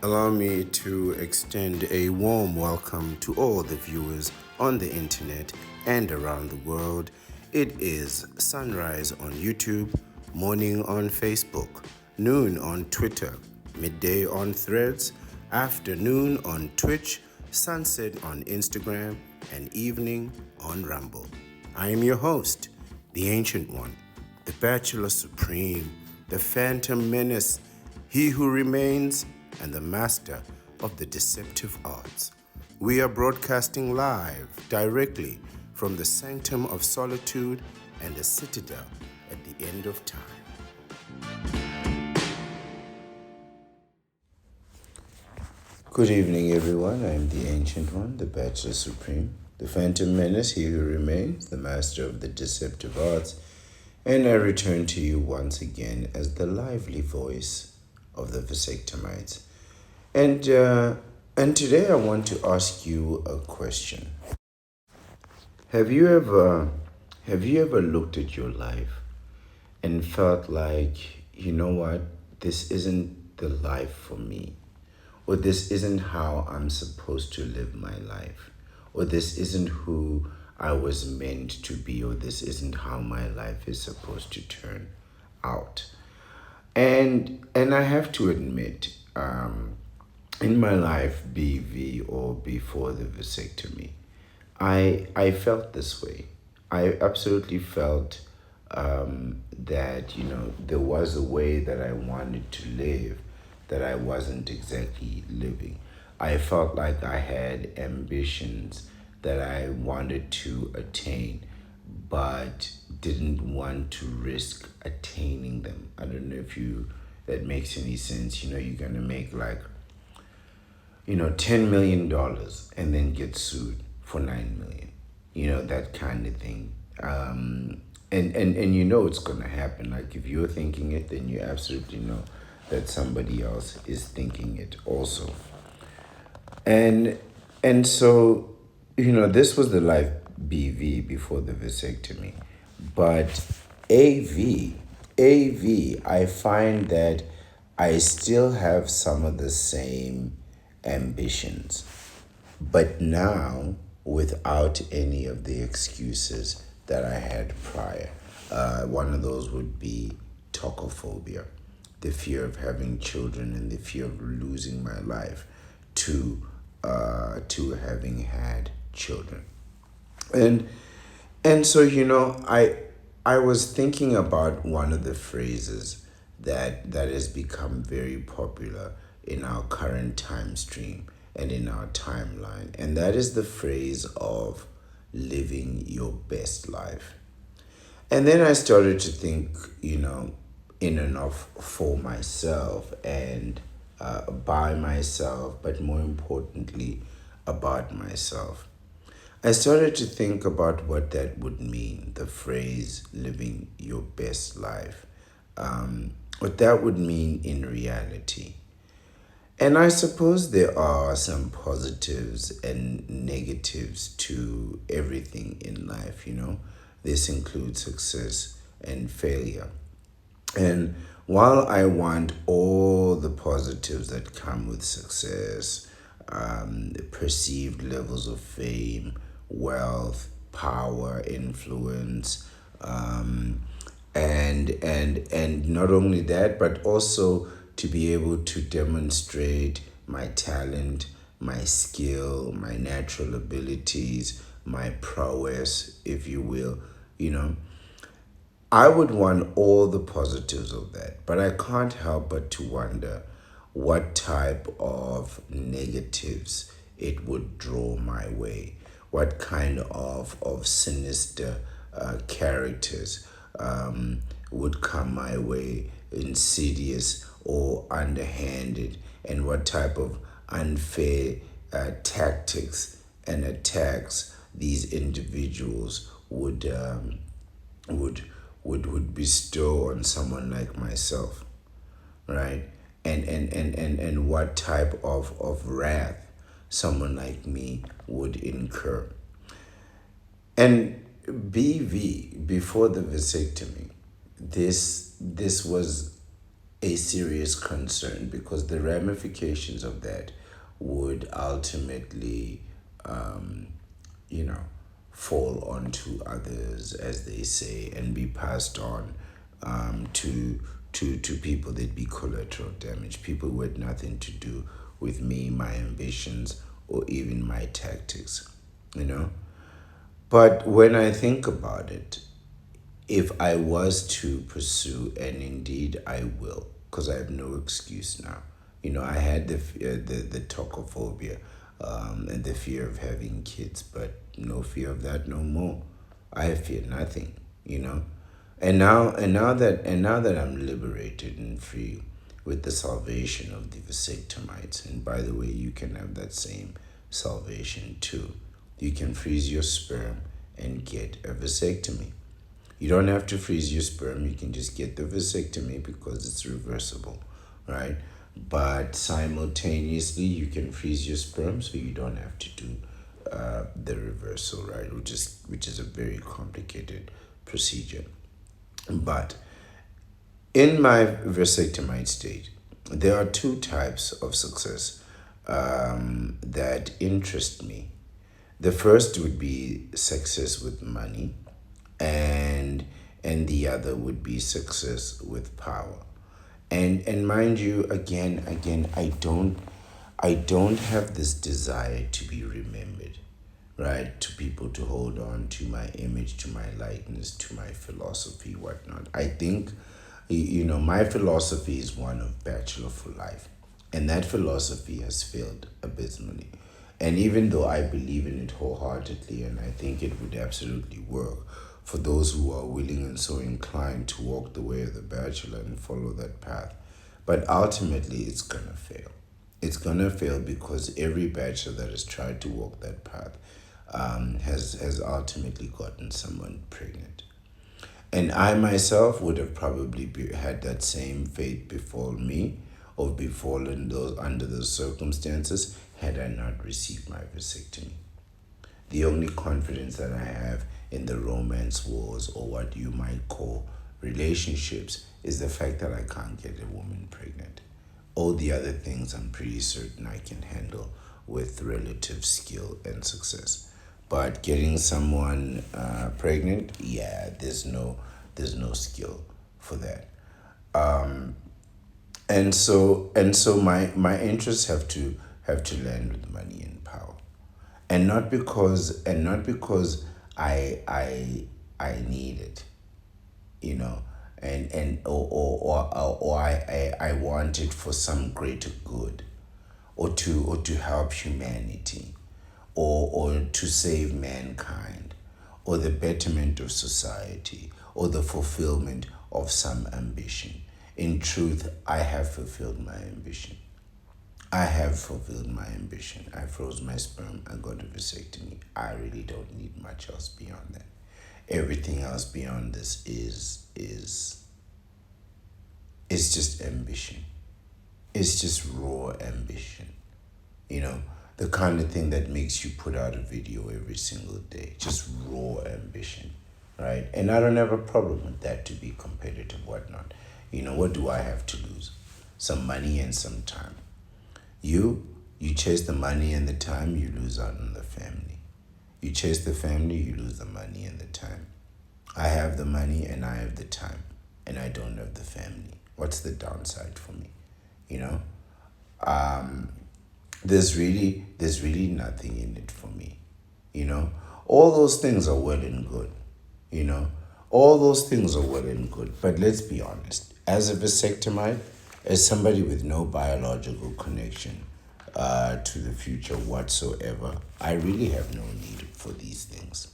Allow me to extend a warm welcome to all the viewers on the internet and around the world. It is sunrise on YouTube, morning on Facebook, noon on Twitter, midday on Threads, afternoon on Twitch, sunset on Instagram, and evening on Rumble. I am your host, the Ancient One, the Bachelor Supreme, the Phantom Menace, he who remains, and the master of the deceptive arts. We are broadcasting live directly from the sanctum of solitude and the citadel at the end of time. Good evening, everyone. I am the Ancient One, the Bachelor Supreme, the Phantom Menace, he who remains, the master of the deceptive arts, and I return to you once again as the lively voice of the Vasectomites. And today I want to ask you a question. Have you ever looked at your life and felt like, you know what, this isn't the life for me, or this isn't how I'm supposed to live my life, or this isn't who I was meant to be, or this isn't how my life is supposed to turn out? And I have to admit, in my life, BV or before the vasectomy, I felt this way. I absolutely felt that there was a way that I wanted to live that I wasn't exactly living. I felt like I had ambitions that I wanted to attain, but didn't want to risk attaining them. I don't know if that makes any sense. You're gonna make like $10 million and then get sued for $9 million, that kind of thing. And it's gonna happen. Like if you're thinking it, then you absolutely know that somebody else is thinking it also. And so, this was the life BV before the vasectomy. But AV, I find that I still have some of the same ambitions, but now without any of the excuses that I had prior. One of those would be tocophobia, the fear of having children and the fear of losing my life to having had children. And so I was thinking about one of the phrases that has become very popular in our current time stream and in our timeline, and that is the phrase of living your best life. And then I started to think, in and of for myself and by myself, but more importantly, about myself. I started to think about what that would mean, the phrase living your best life, what that would mean in reality. And I suppose there are some positives and negatives to everything in life, This includes success and failure. And while I want all the positives that come with success, perceived levels of fame, wealth, power, influence, and not only that, but also to be able to demonstrate my talent, my skill, my natural abilities, my prowess, if you will, I would want all the positives of that, but I can't help but to wonder what type of negatives it would draw my way, what kind of sinister characters would come my way, insidious or underhanded, and what type of unfair tactics and attacks these individuals would bestow on someone like myself, right? And what type of wrath someone like me would incur. And BV, before the vasectomy, this was a serious concern, because the ramifications of that would ultimately, um, you know, fall onto others, as they say, and be passed on to people that'd be collateral damage, people who had nothing to do with me, my ambitions, or even my tactics, you know. But when I think about it, if I was to pursue, and indeed I will, because I have no excuse now. You know, I had the tocophobia, and the fear of having kids, but no fear of that no more. I fear nothing. You know, and now that I'm liberated and free with the salvation of the vasectomites, and by the way, you can have that same salvation too. You can freeze your sperm and get a vasectomy. You don't have to freeze your sperm. You can just get the vasectomy because it's reversible, right? But simultaneously, you can freeze your sperm, so you don't have to do the reversal, right? Which is a very complicated procedure. But in my vasectomite state, there are two types of success that interest me. The first would be success with money, and the other would be success with power. And mind you, again, I don't have this desire to be remembered, right? To people to hold on to my image, to my likeness, to my philosophy, whatnot. I think, my philosophy is one of bachelor for life, and that philosophy has failed abysmally. And even though I believe in it wholeheartedly, and I think it would absolutely work for those who are willing and so inclined to walk the way of the bachelor and follow that path, but ultimately it's gonna fail. It's gonna fail because every bachelor that has tried to walk that path has ultimately gotten someone pregnant. And I myself would have probably had that same fate befall me, or befallen those under those circumstances, had I not received my vasectomy. The only confidence that I have in the romance wars, or what you might call relationships, is the fact that I can't get a woman pregnant. All the other things I'm pretty certain I can handle with relative skill and success. But getting someone pregnant, yeah, there's no skill for that. And so my interests have to land with money and power, and not because I need it, you know, and or I want it for some greater good, or to help humanity, or to save mankind, or the betterment of society, or the fulfillment of some ambition. In truth, I have fulfilled my ambition. I have fulfilled my ambition. I froze my sperm. I got a vasectomy. I really don't need much else beyond that. Everything else beyond this is just ambition. It's just raw ambition. You know, the kind of thing that makes you put out a video every single day. Just raw ambition, right? And I don't have a problem with that, to be competitive, whatnot. What do I have to lose? Some money and some time. You chase the money and the time, you lose out on the family. You chase the family, you lose the money and the time. I have the money and I have the time, and I don't have the family. What's the downside for me? You know? There's really nothing in it for me. You know? All those things are well and good. You know? All those things are well and good. But let's be honest. As a vasectomite, as somebody with no biological connection to the future whatsoever, I really have no need for these things.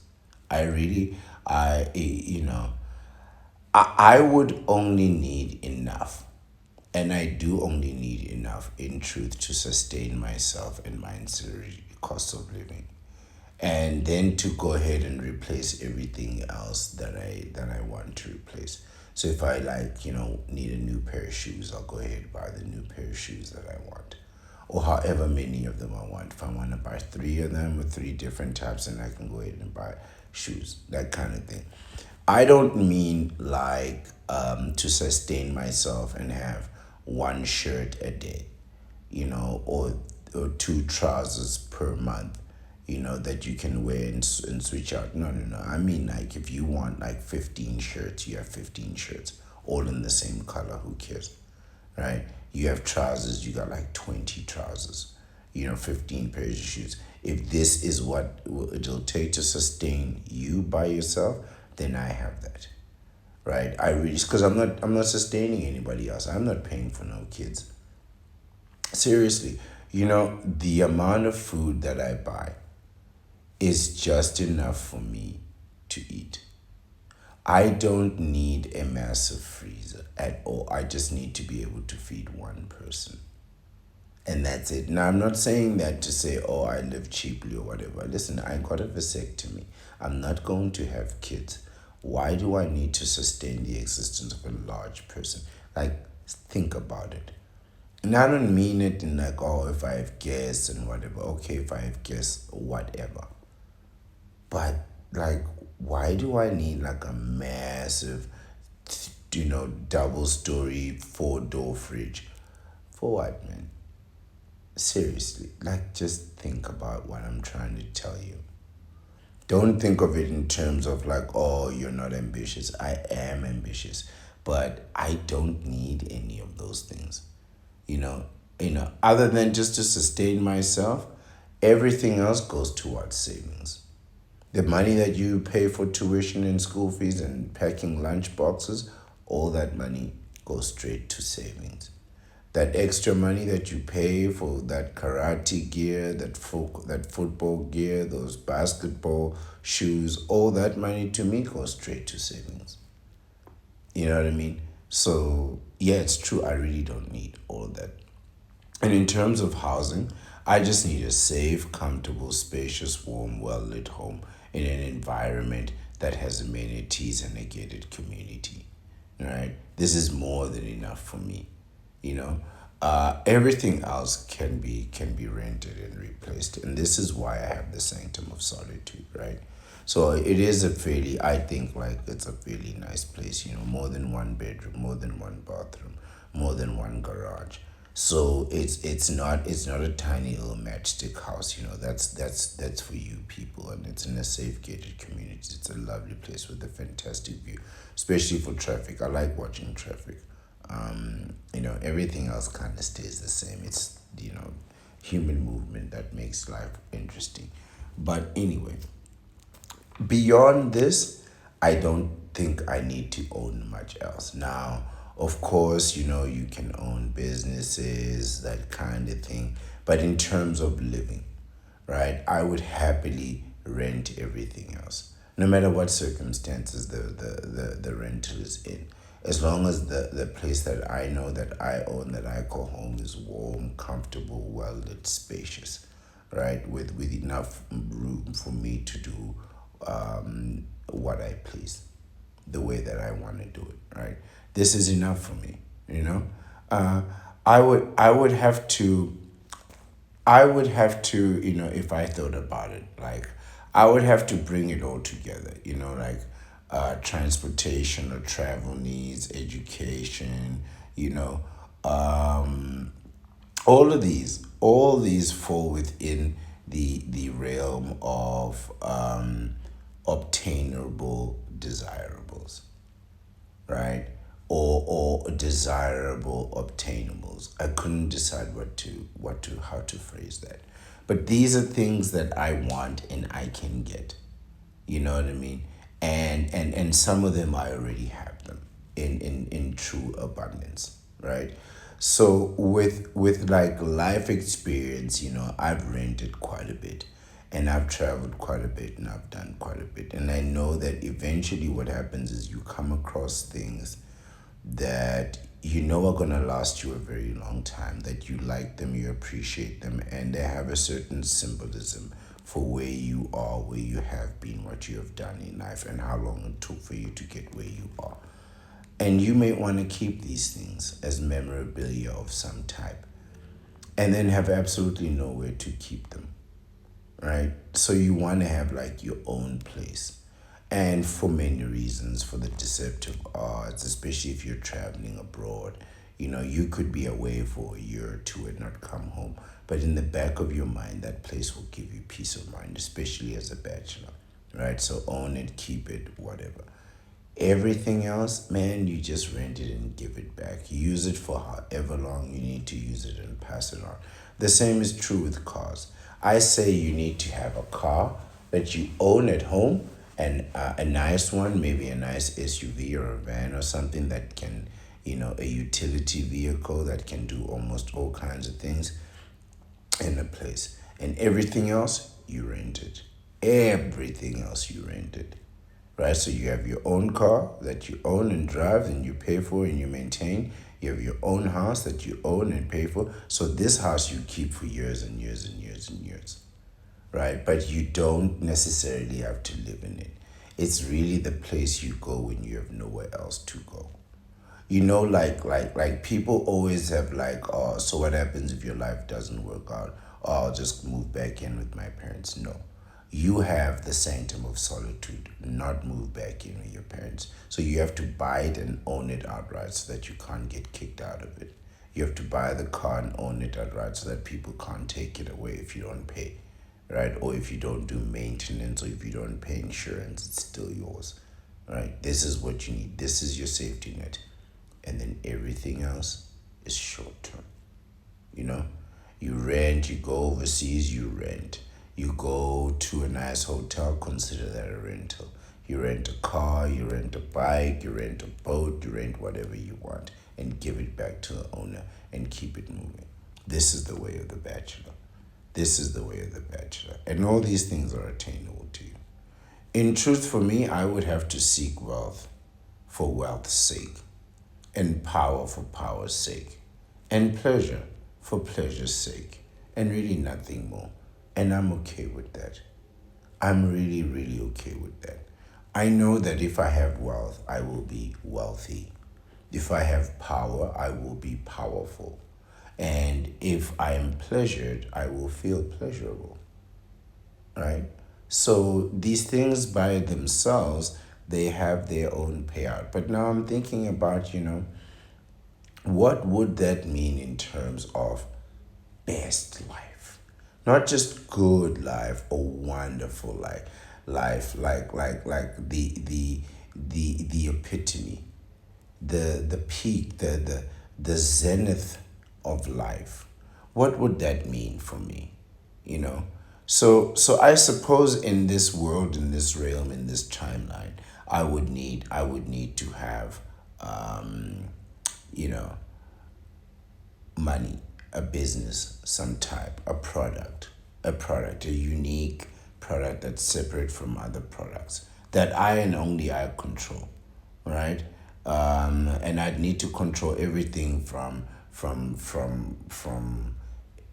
I really, I, you know, I would only need enough, and I do only need enough, in truth, to sustain myself and my ancillary cost of living, and then to go ahead and replace everything else that I want to replace. So if I need a new pair of shoes, I'll go ahead and buy the new pair of shoes that I want, or however many of them I want. If I want to buy three of them with three different types, then I can go ahead and buy shoes, that kind of thing. I don't mean like to sustain myself and have one shirt a day, or two trousers per month, that you can wear and switch out. No, no, no. I mean, like, if you want like 15 shirts, you have 15 shirts, all in the same color. Who cares, right? You have trousers, you got like 20 trousers, 15 pairs of shoes. If this is what it'll take to sustain you by yourself, then I have that, right? I really, because I'm not sustaining anybody else. I'm not paying for no kids. Seriously, the amount of food that I buy is just enough for me to eat. I don't need a massive freezer at all. I just need to be able to feed one person. And that's it. Now, I'm not saying that to say, oh, I live cheaply or whatever. Listen, I got a vasectomy. I'm not going to have kids. Why do I need to sustain the existence of a large person? Like, think about it. And I don't mean it in like, oh, if I have guests and whatever. Okay, if I have guests, whatever. But, like, why do I need like a massive, double story, 4-door fridge? For what, man? Seriously, like, just think about what I'm trying to tell you. Don't think of it in terms of like, oh, you're not ambitious. I am ambitious, but I don't need any of those things. Other than just to sustain myself, everything else goes towards savings. The money that you pay for tuition and school fees and packing lunch boxes, all that money goes straight to savings. That extra money that you pay for that karate gear, that football gear, those basketball shoes, all that money to me goes straight to savings. You know what I mean? So, yeah, it's true. I really don't need all of that. And in terms of housing, I just need a safe, comfortable, spacious, warm, well lit home in an environment that has amenities and a gated community. Right? This is more than enough for me. You know, everything else can be rented and replaced, and this is why I have the sanctum of solitude. Right? So it is a fairly, I think, like, it's a fairly nice place. More than one bedroom, more than one bathroom, more than one garage. So it's not a tiny little matchstick house. That's for you people, and it's in a safe gated community. It's a lovely place with a fantastic view, especially for traffic. I like watching traffic. Everything else kind of stays the same. It's human movement that makes life interesting. But anyway, beyond this, I don't think I need to own much else. Now, of course, you can own businesses, that kind of thing. But in terms of living, right, I would happily rent everything else, no matter what circumstances the rental is in. As long as the place that I know that I own, that I call home, is warm, comfortable, well lit, spacious, right, with enough room for me to do what I please, the way that I want to do it, right? This is enough for me, Uh, I would have to, if I thought about it, like, I would have to bring it all together, like, transportation or travel needs, education, all these fall within the realm of obtainable desirables, right? Or desirable obtainables. I couldn't decide how to phrase that. But these are things that I want and I can get. You know what I mean? And some of them I already have them in true abundance, right? So with like life experience, I've rented quite a bit, and I've traveled quite a bit, and I've done quite a bit. And I know that eventually what happens is you come across things that are going to last you a very long time, that you like them, you appreciate them, and they have a certain symbolism for where you are, where you have been, what you have done in life, and how long it took for you to get where you are. And you may want to keep these things as memorabilia of some type, and then have absolutely nowhere to keep them, right? So you want to have like your own place. And for many reasons, for the deceptive arts, especially if you're traveling abroad, You could be away for a year or two and not come home. But in the back of your mind, that place will give you peace of mind, especially as a bachelor, right? So own it, keep it, whatever. Everything else, man, you just rent it and give it back. Use it for however long you need to use it and pass it on. The same is true with cars. I say you need to have a car that you own at home, and a nice one, maybe a nice SUV or a van or something that can, a utility vehicle that can do almost all kinds of things in a place. And everything else, you rent it. Everything else, you rent it, right? So you have your own car that you own and drive and you pay for and you maintain. You have your own house that you own and pay for. So this house you keep for years and years and years and years, right? But you don't necessarily have to live in it. It's really the place you go when you have nowhere else to go. Like people always have like, oh, so what happens if your life doesn't work out? Oh, I'll just move back in with my parents. No. You have the sanctum of solitude, not move back in with your parents. So you have to buy it and own it outright so that you can't get kicked out of it. You have to buy the car and own it outright so that people can't take it away if you don't pay, right? Or if you don't do maintenance or if you don't pay insurance, it's still yours, right? This is what you need. This is your safety net. And then everything else is short term. You know, you rent, you go overseas, you rent. You go to a nice hotel, consider that a rental. You rent a car, you rent a bike, you rent a boat, you rent whatever you want and give it back to the owner and keep it moving. This is the way of the bachelor. This is the way of the bachelor. And all these things are attainable to you. In truth, for me, I would have to seek wealth for wealth's sake, and power for power's sake, and pleasure for pleasure's sake, and really nothing more. And I'm okay with that. I'm really, really okay with that. I know that if I have wealth, I will be wealthy. If I have power, I will be powerful. And if I am pleasured, I will feel pleasurable. Right? So these things by themselves, they have their own payout. But now I'm thinking about, what would that mean in terms of best life? Not just good life or wonderful life like the epitome, the peak, the zenith of life. What would that mean for me? You know? So I suppose in this world, in this realm, in this timeline, I would need to have you know money, a business, some type, a unique product that's separate from other products that I and only I control, right? And I'd need to control everything from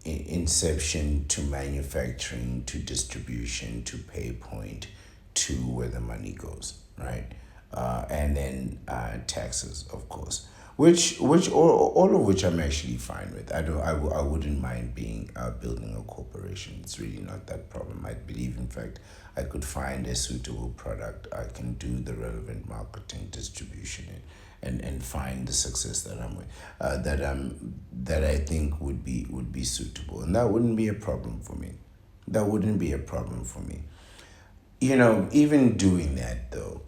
inception to manufacturing to distribution to pay point to where the money goes, right? And then taxes, of course, which all of which I'm actually fine with. I wouldn't mind being building a corporation. It's really not that problem. I believe, in fact, I could find a suitable product. I can do the relevant marketing, distribution, and find the success that I'm with, that I think would be suitable, and that wouldn't be a problem for me. That wouldn't be a problem for me. Even doing that though,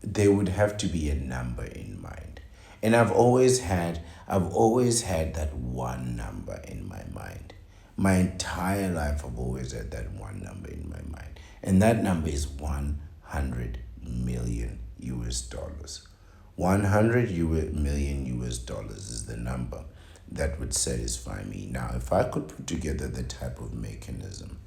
there would have to be a number in mind. And I've always had that one number in my mind. My entire life I've always had that one number in my mind. And that number is 100 million US dollars. 100 million US dollars is the number that would satisfy me. Now, if I could put together the type of mechanism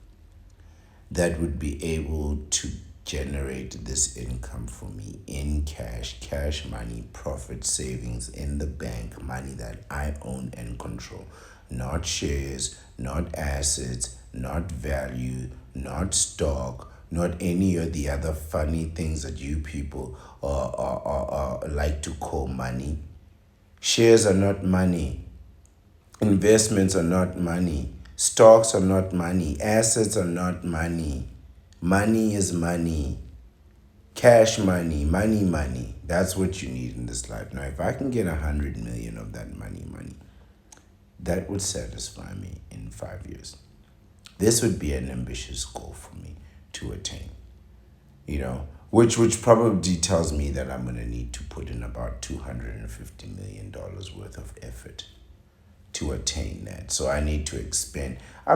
that would be able to generate this income for me in cash money, profit, savings in the bank, money that I own and control, not shares, not assets, not value, not stock, not any of the other funny things that you people like to call money. Shares are not money. Investments are not money. Stocks are not money. Assets are not money. Money is money. Cash money, money. That's what you need in this life. Now, if I can get 100 million of that money, that would satisfy me in 5 years. This would be an ambitious goal for me to attain, which probably tells me that I'm gonna need to put in about $250 million worth of effort to attain that. So I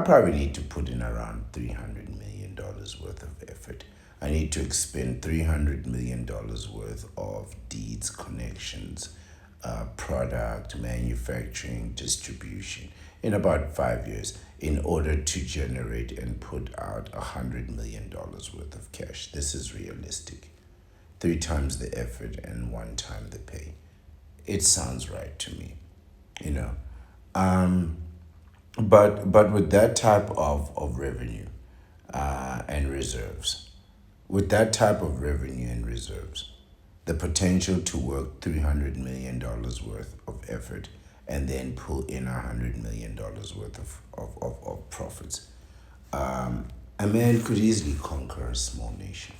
probably need to put in around $300 million worth of effort. I need to expend $300 million worth of deeds, connections, product, manufacturing, distribution in about 5 years in order to generate and put out $100 million worth of cash. This is realistic. 3 times the effort and 1 time the pay. It sounds right to me, you know. But with that type of revenue and reserves, the potential to work $300 million worth of effort and then pull in $100 million worth of profits. A man could easily conquer a small nation.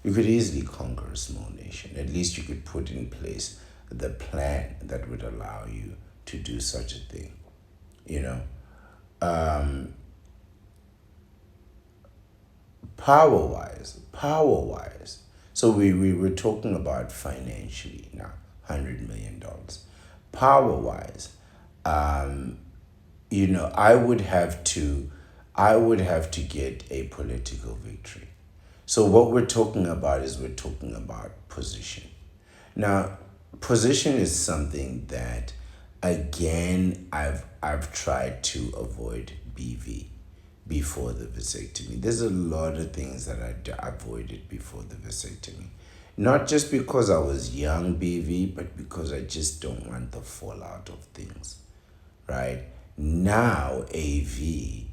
You could easily conquer a small nation. At least you could put in place the plan that would allow you to do such a thing. You know, power wise. So we were talking about financially now, $100 million. Power wise, I would have to get a political victory. So what we're talking about is we're talking about position. Now, position is something that, again, I've tried to avoid BV before the vasectomy. There's a lot of things that I avoided before the vasectomy. Not just because I was young BV, but because I just don't want the fallout of things, right? Now, AV,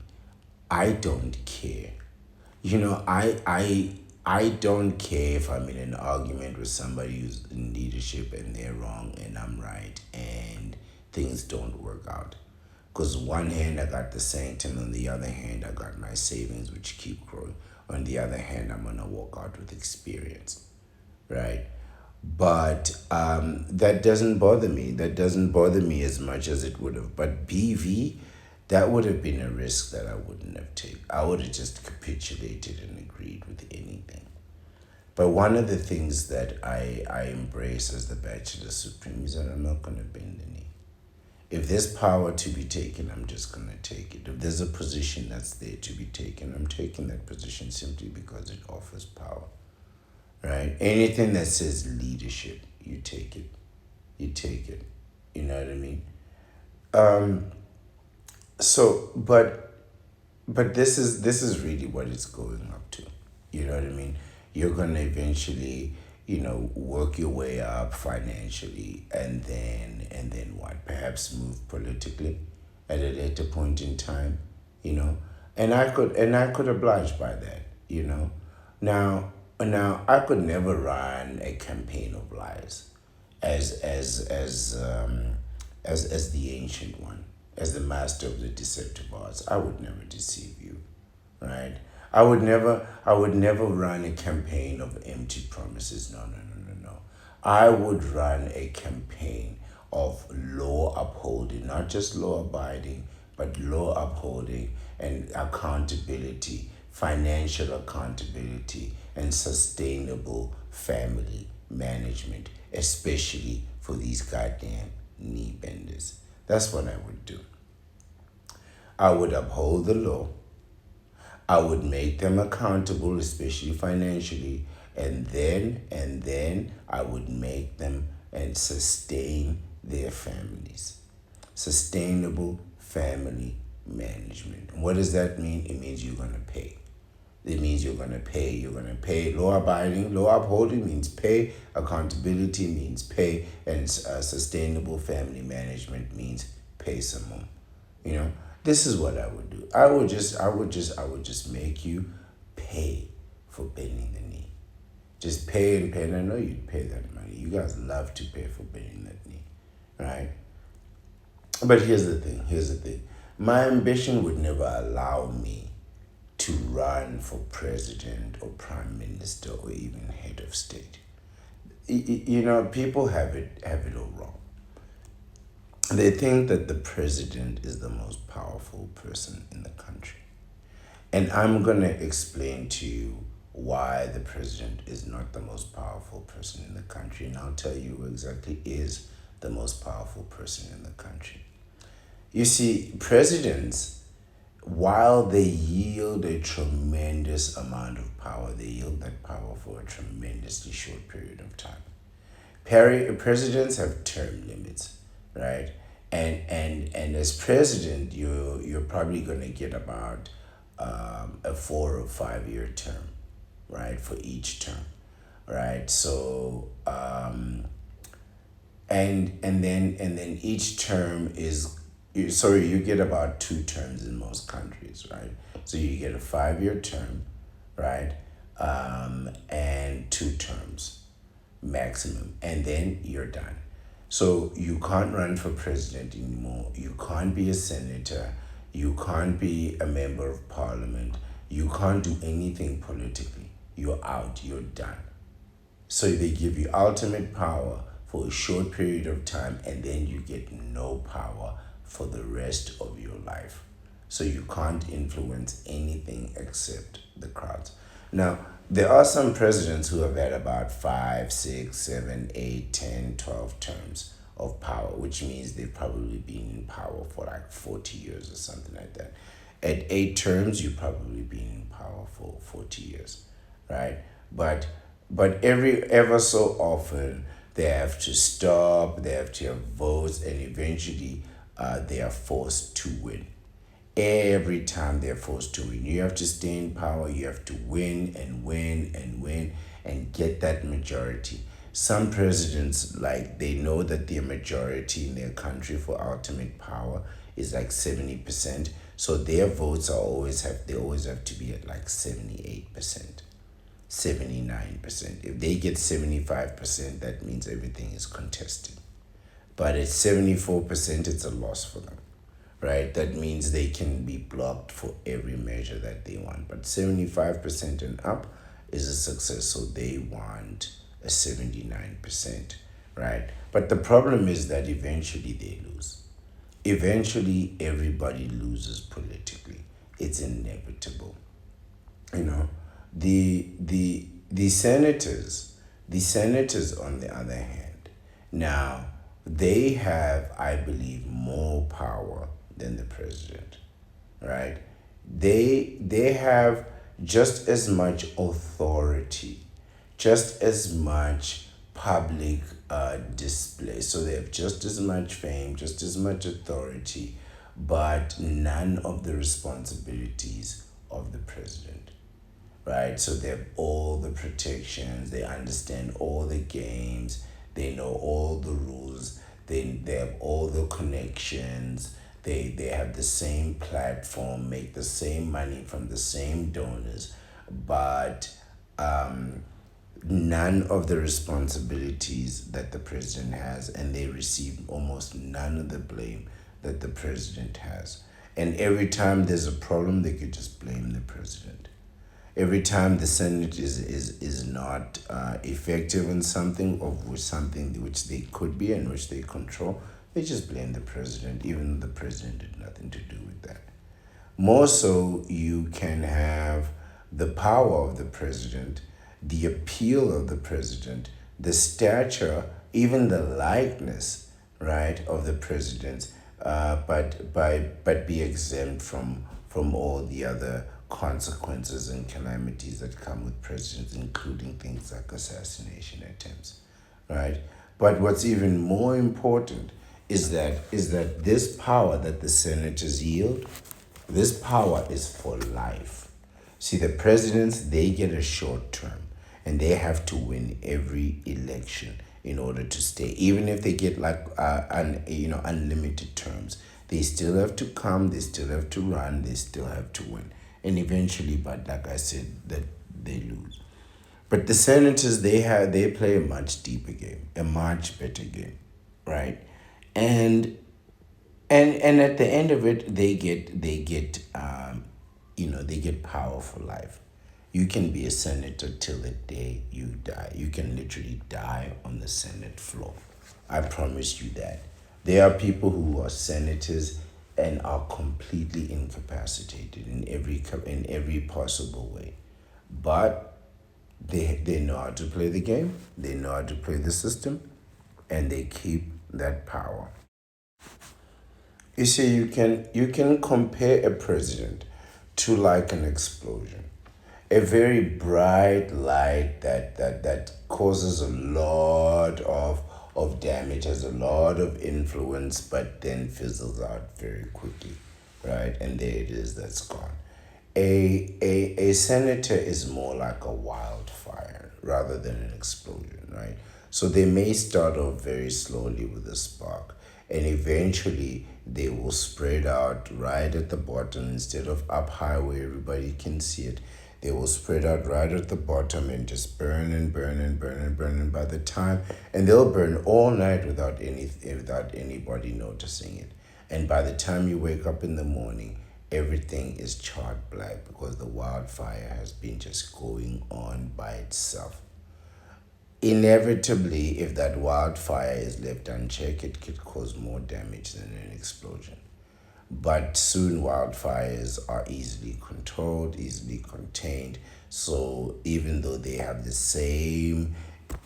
I don't care. I don't care if I'm in an argument with somebody who's in leadership and they're wrong and I'm right and things don't work out. Because one hand I got the sanctum, on the other hand I got my savings which keep growing. On the other hand, I'm gonna walk out with experience, right? But that doesn't bother me. That doesn't bother me as much as it would have. But BV, that would have been a risk that I wouldn't have taken. I would have just capitulated and agreed with anything. But one of the things that I embrace as the Bachelor Supreme is that I'm not going to bend the knee. If there's power to be taken, I'm just going to take it. If there's a position that's there to be taken, I'm taking that position simply because it offers power, right? Anything that says leadership, you take it. You take it. You know what I mean? But this is really what it's going up to. You know what I mean? You're gonna eventually, work your way up financially, and then what? Perhaps move politically at a later point in time. And I could oblige by that. Now I could never run a campaign of lies, as the ancient one, as the master of the deceptive arts. I would never deceive you, right? I would never run a campaign of empty promises. No. I would run a campaign of law upholding, not just law abiding, but law upholding and accountability, financial accountability, and sustainable family management, especially for these goddamn knee benders. That's what I would do. I would uphold the law. I would make them accountable, especially financially, and then I would make them and sustain their families. Sustainable family management. And what does that mean? It means you're gonna pay. It means you're gonna pay. You're gonna pay. Law abiding, law upholding means pay. Accountability means pay, and sustainable family management means pay some more. This is what I would do. I would just make you pay for bending the knee. Just pay and pay. And I know you'd pay that money. You guys love to pay for bending that knee, right? But here's the thing. My ambition would never allow me to run for president or prime minister or even head of state. People have it all wrong. They think that the president is the most powerful person in the country. And I'm going to explain to you why the president is not the most powerful person in the country. And I'll tell you who exactly is the most powerful person in the country. You see, presidents, while they yield a tremendous amount of power, they yield that power for a tremendously short period of time. Presidents have term limits, right? And as president, you're probably going to get about a 4 or 5 year term, right, for each term, right? So and then each term is, you get about 2 terms in most countries, right? So you get a 5 year term, right, and 2 terms maximum, and then you're done. So you can't run for president anymore. You can't be a senator. You can't be a member of parliament. You can't do anything politically. You're out. You're done. So they give you ultimate power for a short period of time, and then you get no power for the rest of your life. So you can't influence anything except the crowds. Now, there are some presidents who have had about 5, 6, 7, 8, 10, 12 terms of power, which means they've probably been in power for like 40 years or something like that. At 8 terms, you've probably been in power for 40 years, right? But ever so often, they have to stop, they have to have votes, and eventually they are forced to win. Every time they're forced to win, you have to stay in power, you have to win and win and win and get that majority. Some presidents, like, they know that their majority in their country for ultimate power is like 70%, so their votes always have to be at like 78%, 79%. If they get 75%, that means everything is contested. But at 74%, it's a loss for them, right? That means they can be blocked for every measure that they want. But 75% and up is a success, so they want a 79%, right? But the problem is that eventually they lose. Eventually, everybody loses politically. It's inevitable. You know, the senators, on the other hand, now they have, I believe, more power than the president, right? They have just as much authority, just as much public display. So they have just as much fame, just as much authority, but none of the responsibilities of the president, right? So they have all the protections, they understand all the games, they know all the rules, they have all the connections, they have the same platform, make the same money from the same donors, but none of the responsibilities that the president has, and they receive almost none of the blame that the president has. And every time there's a problem, they could just blame the president. Every time the Senate is not effective in something, something which they could be and which they control, they just blame the president, even though the president did nothing to do with that. More so, you can have the power of the president, the appeal of the president, the stature, even the likeness, right, of the president, but be exempt from all the other consequences and calamities that come with presidents, including things like assassination attempts, right? But what's even more important is that this power that the senators yield, this power is for life. See, the presidents, they get a short term, and they have to win every election in order to stay. Even if they get like unlimited terms, they still have to come, they still have to run, they still have to win. And eventually, but like I said, that they lose. But the senators, they play a much deeper game, a much better game, right? And at the end of it, they get they get power for life. You can be a senator till the day you die. You can literally die on the Senate floor. I promise you that. There are people who are senators and are completely incapacitated in every possible way. But they know how to play the game, they know how to play the system, and they keep that power. You see, you can compare a president to like an explosion, a very bright light that causes a lot of damage, has a lot of influence, but then fizzles out very quickly, right? And there it is, that's gone. A senator is more like a wildfire rather than an explosion, right? So they may start off very slowly with a spark, and eventually they will spread out right at the bottom instead of up high where everybody can see it. They will spread out right at the bottom and just burn and burn and burn and burn. And by the time, and they'll burn all night without anybody noticing it. And by the time you wake up in the morning, everything is charred black because the wildfire has been just going on by itself. Inevitably, if that wildfire is left unchecked, it could cause more damage than an explosion. But soon wildfires are easily controlled, easily contained. So even though they have the same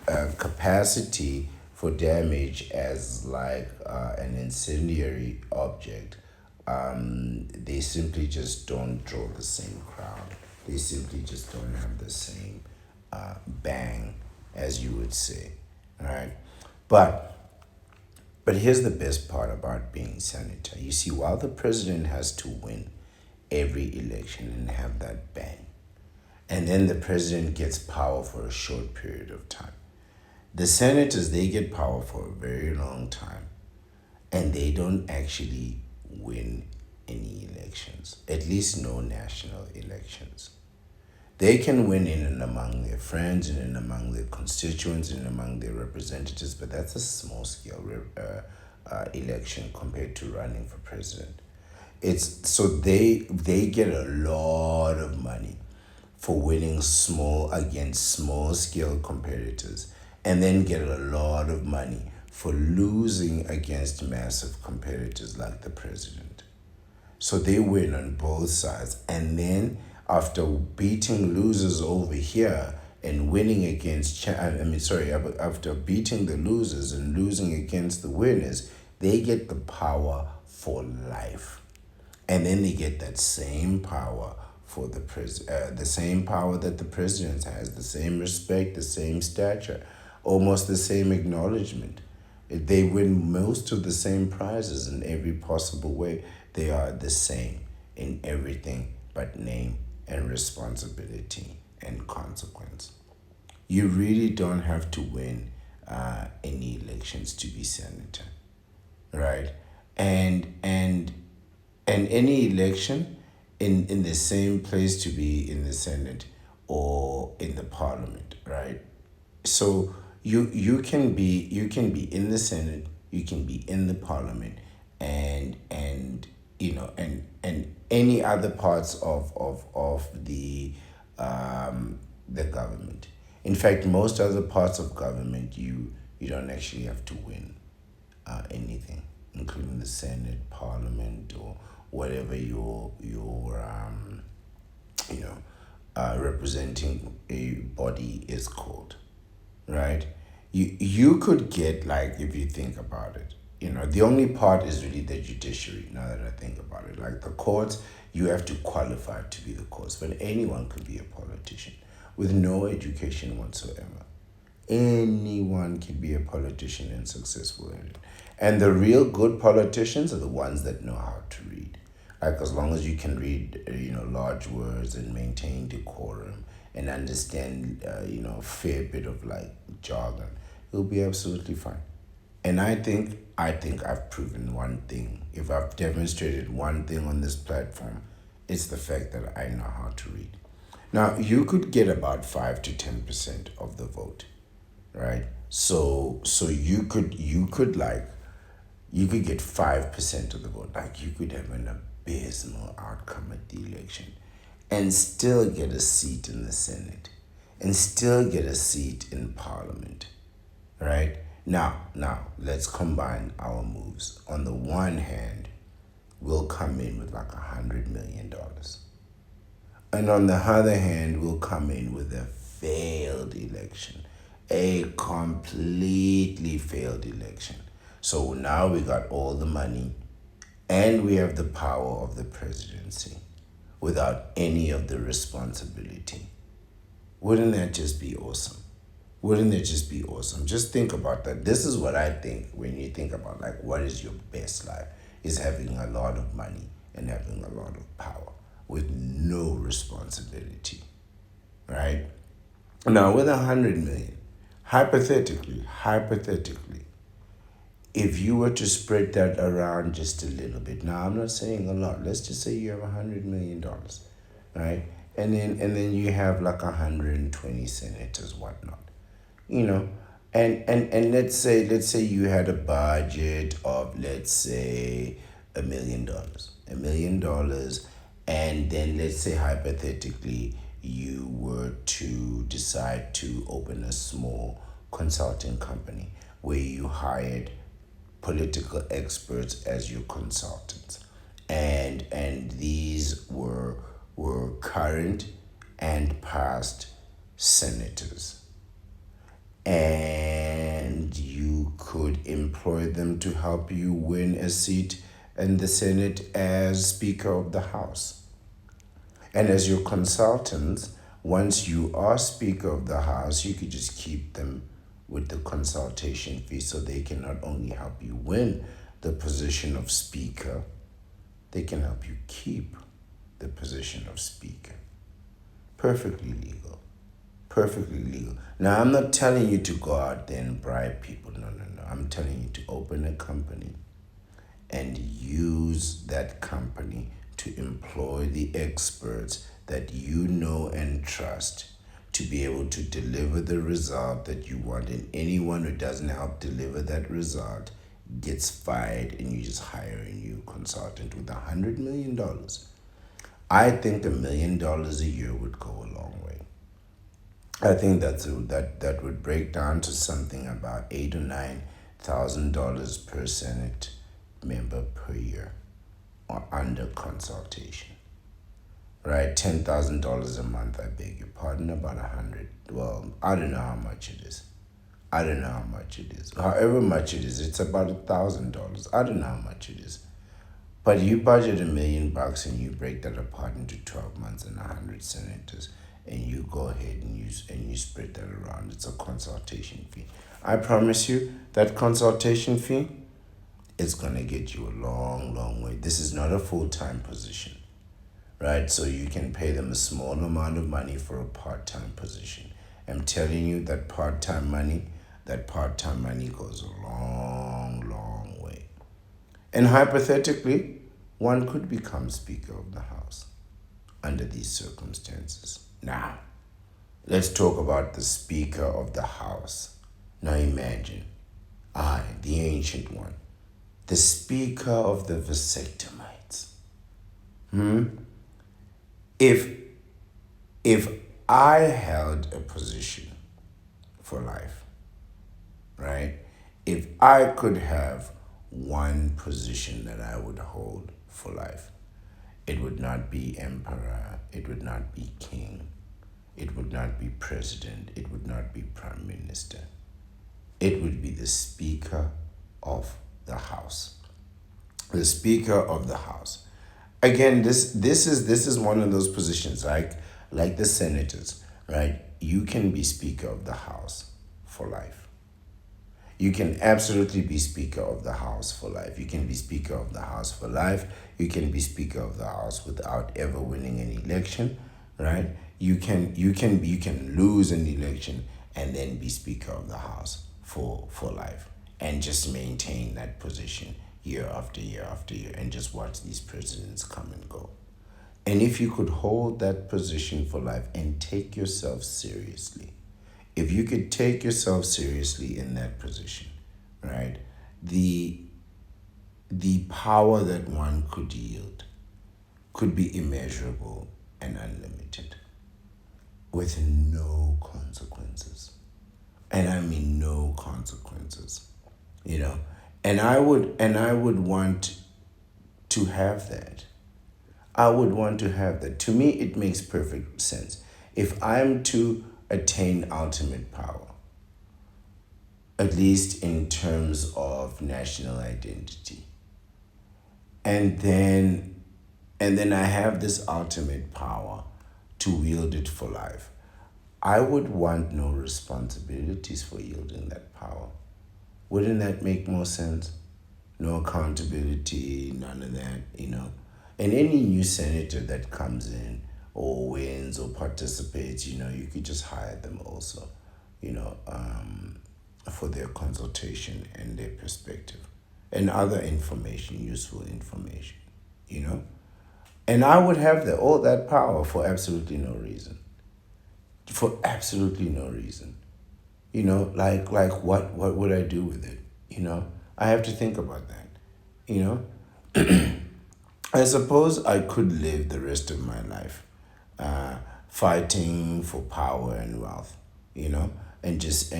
capacity for damage as like an incendiary object, they simply just don't draw the same crowd. They simply just don't have the same bang, as you would say, right? But but here's the best part about being senator. You see, while the president has to win every election and have that bang, and then the president gets power for a short period of time, the senators, they get power for a very long time, and they don't actually win any elections, at least no national elections. They can win in and among their friends, in and among their constituents, in and among their representatives, but that's a small scale election compared to running for president. It's so they get a lot of money for winning small against small scale competitors, and then get a lot of money for losing against massive competitors like the president. So they win on both sides. And then after beating losers over here and winning against, after beating the losers and losing against the winners, they get the power for life. And then they get that same power for the same power that the president has, the same respect, the same stature, almost the same acknowledgement. They win most of the same prizes in every possible way. They are the same in everything but name and responsibility and consequence. You really don't have to win any elections to be senator, right? And any election in the same place to be in the Senate or in the Parliament, right? So you can be in the Senate, you can be in the Parliament, and any other parts of the government. In fact, most other parts of government, you don't actually have to win anything, including the Senate, Parliament, or whatever representing a body is called, right? You could get, like, if you think about it, the only part is really the judiciary. Now that I think about it, like the courts, you have to qualify to be the courts, but anyone could be a politician with no education whatsoever. Anyone can be a politician and successful in it. And the real good politicians are the ones that know how to read. Like, as long as you can read, large words and maintain decorum and understand, a fair bit of like jargon, you'll be absolutely fine. And I think I've proven one thing. If I've demonstrated one thing on this platform, it's the fact that I know how to read. Now, you could get about 5 to 10% of the vote, right? So you could get 5% of the vote. Like, you could have an abysmal outcome at the election. and still get a seat in the Senate and still get a seat in Parliament, right? Now, let's combine our moves. On the one hand, we'll come in with like $100 million. And on the other hand, we'll come in with a failed election, a completely failed election. So now we got all the money and we have the power of the presidency without any of the responsibility. Wouldn't that just be awesome? Wouldn't it just be awesome? Just think about that. This is what I think when you think about like what is your best life is having a lot of money and having a lot of power with no responsibility, right? Now with 100 million, hypothetically, if you were to spread that around just a little bit, now I'm not saying a lot. Let's just say you have $100 million, right? And then you have like 120 senators, whatnot, you know. And let's say you had a budget of, let's say, $1 million. $1 million, and then let's say hypothetically you were to decide to open a small consulting company where you hired political experts as your consultants, and these were current and past senators, and you could employ them to help you win a seat in the Senate as Speaker of the House. And as your consultants, once you are Speaker of the House, you could just keep them with the consultation fee so they can not only help you win the position of Speaker, they can help you keep the position of Speaker. Perfectly legal. Perfectly legal. Now, I'm not telling you to go out there and bribe people. No. I'm telling you to open a company and use that company to employ the experts that you know and trust to be able to deliver the result that you want. And anyone who doesn't help deliver that result gets fired, and you just hire a new consultant with $100 million. I think $1 million a year would go a long way. I think that would break down to something about $8,000 or $9,000 per Senate member per year, or under consultation. Right, $10,000 a month. I beg your pardon, about 100. Well, I don't know how much it is. However much it is, it's about $1,000. I don't know how much it is. But you budget $1 million and you break that apart into 12 months and 100 senators, and you go ahead and you spread that around. It's a consultation fee. I promise you that consultation fee is gonna get you a long, long way. This is not a full-time position, right? So you can pay them a small amount of money for a part-time position. I'm telling you that part-time money goes a long, long way. And hypothetically, one could become Speaker of the House under these circumstances. Now, let's talk about the Speaker of the House. Now imagine, I, the Ancient One, the Speaker of the Vasectomites. If I held a position for life, right? If I could have one position that I would hold for life, it would not be emperor, it would not be king, it would not be president, it would not be prime minister. It would be the Speaker of the House. The Speaker of the House. Again, this is one of those positions like the senators, right? You can be Speaker of the House for life. You can absolutely be Speaker of the House for life. You can be Speaker of the House for life. You can be Speaker of the House without ever winning an election, right? You can lose an election and then be Speaker of the House for life and just maintain that position year after year after year and just watch these presidents come and go. And if you could hold that position for life and take yourself seriously, if you could take yourself seriously in that position, right, the power that one could yield could be immeasurable and unlimited with no consequences. And I mean no consequences, you know. And I would want to have that. I would want to have that. To me, it makes perfect sense. If I'm to attain ultimate power, at least in terms of national identity, and then I have this ultimate power to wield it for life, I would want no responsibilities for yielding that power. Wouldn't that make more sense? No accountability, none of that, you know. And any new senator that comes in or wins or participates, you know, you could just hire them also, you know, for their consultation and their perspective and other information, useful information, you know. And I would have all that power for absolutely no reason. For absolutely no reason. You know, like what would I do with it? You know, I have to think about that. You know, I suppose I could live the rest of my life fighting for power and wealth, you know, and just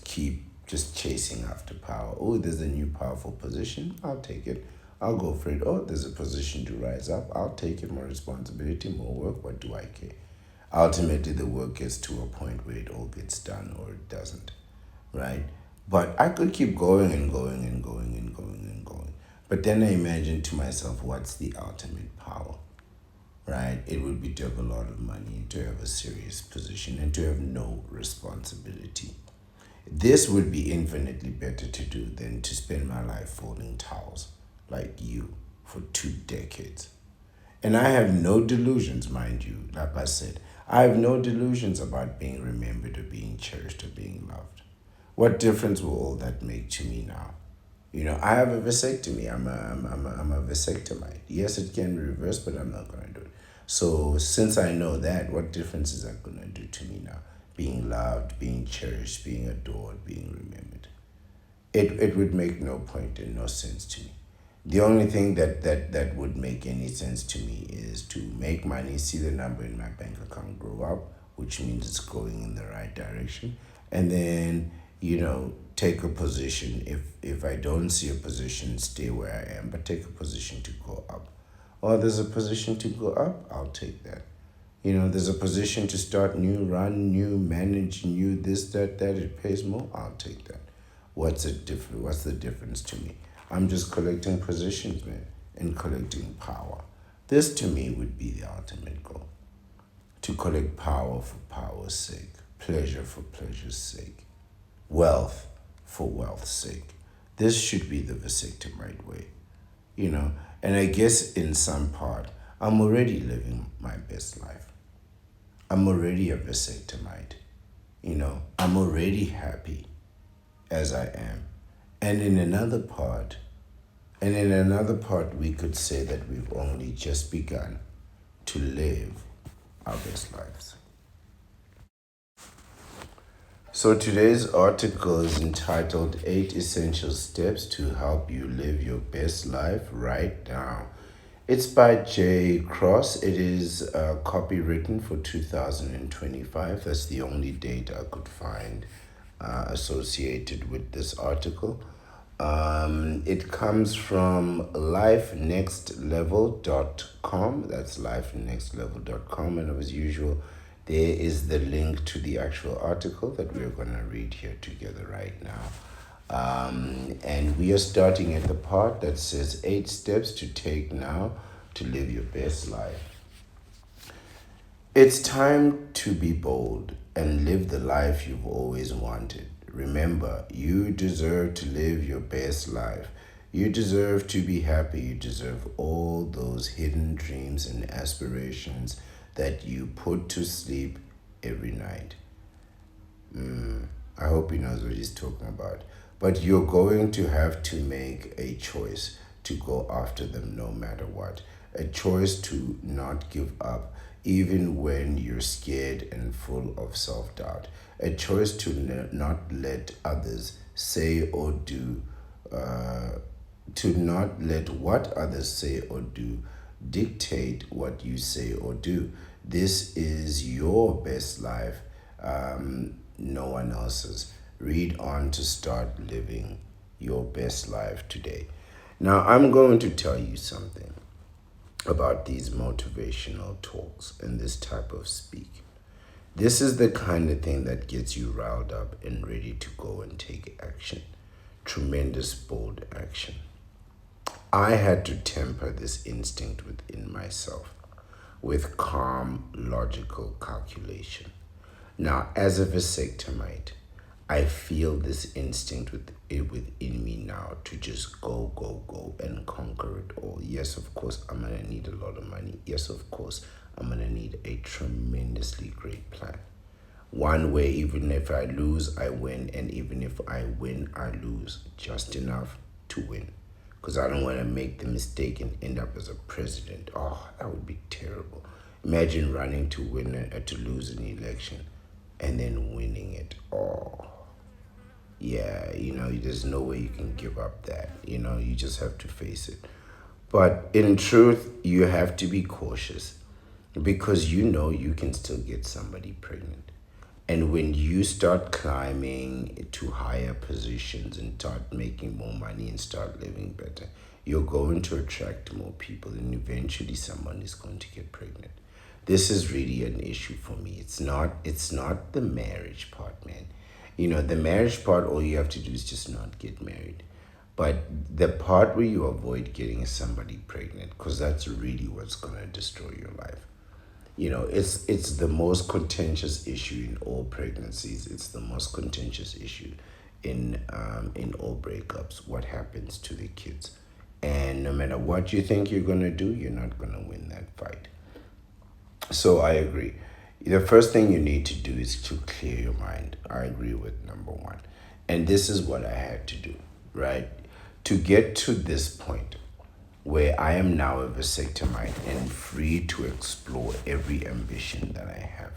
keep just chasing after power. Oh, there's a new powerful position, I'll take it. I'll go for it. Oh, there's a position to rise up, I'll take it. More responsibility, more work, what do I care? Ultimately, the work gets to a point where it all gets done or it doesn't, right? But I could keep going and going and going and going and going. But then I imagine to myself, what's the ultimate power, right? It would be to have a lot of money, to have a serious position, and to have no responsibility. This would be infinitely better to do than to spend my life folding towels like you for 2 decades. And I have no delusions, mind you, like I said. I have no delusions about being remembered or being cherished or being loved. What difference will all that make to me now? You know, I have a vasectomy. I'm a vasectomite. Yes, it can be reversed, but I'm not going to do it. So since I know that, what difference is that going to do to me now? Being loved, being cherished, being adored, being remembered. It would make no point and no sense to me. The only thing that would make any sense to me is to make money, see the number in my bank account grow up, which means it's going in the right direction, and then, you know, take a position. If I don't see a position, stay where I am, but take a position to go up. Or there's a position to go up, I'll take that. You know, there's a position to start new, run new, manage new, this, that, it pays more, I'll take that. What's the difference to me? I'm just collecting positions, man, and collecting power. This to me would be the ultimate goal. To collect power for power's sake, pleasure for pleasure's sake, wealth for wealth's sake. This should be the vasectomite way, you know. And I guess in some part, I'm already living my best life. I'm already a vasectomite, you know. I'm already happy as I am. And in another part, we could say that we've only just begun to live our best lives. So today's article is entitled 8 Essential Steps to Help You Live Your Best Life Right Now. It's by J. Cross. It is copywritten for 2025. That's the only date I could find associated with this article. It comes from lifenextlevel.com. That's lifenextlevel.com. And as usual, there is the link to the actual article that we're going to read here together right now. And we are starting at the part that says 8 steps to take now to live your best life. It's time to be bold and live the life you've always wanted. Remember, you deserve to live your best life. You deserve to be happy. You deserve all those hidden dreams and aspirations that you put to sleep every night. I hope he knows what he's talking about. But you're going to have to make a choice to go after them no matter what. A choice to not give up even when you're scared and full of self-doubt. A choice to not let others say or do, to not let what others say or do dictate what you say or do. This is your best life, no one else's. Read on to start living your best life today. Now, I'm going to tell you something about these motivational talks and this type of speak. This is the kind of thing that gets you riled up and ready to go and take action. Tremendous, bold action. I had to temper this instinct within myself with calm, logical calculation. Now, as a vasectomite, I feel this instinct within me now to just go, go, go and conquer it all. Yes, of course, I'm going to need a lot of money. Yes, of course, I'm going to need a tremendously great plan. One where even if I lose, I win. And even if I win, I lose just enough to win. Because I don't want to make the mistake and end up as a president. Oh, that would be terrible. Imagine running to to lose an election and then winning it. Oh, yeah, there's no way you can give up that. You just have to face it. But in truth, you have to be cautious because you can still get somebody pregnant. And when you start climbing to higher positions and start making more money and start living better, you're going to attract more people and eventually someone is going to get pregnant. This is really an issue for me. It's not the marriage part, man. The marriage part, all you have to do is just not get married. But the part where you avoid getting somebody pregnant, because that's really what's going to destroy your life. It's the most contentious issue in all pregnancies. It's the most contentious issue in all breakups. What happens to the kids? And no matter what you think you're gonna do, you're not gonna win that fight. So I agree. The first thing you need to do is to clear your mind. I agree with number one, and this is what I had to do, right, to get to this point where I am now a vasectomite and free to explore every ambition that I have.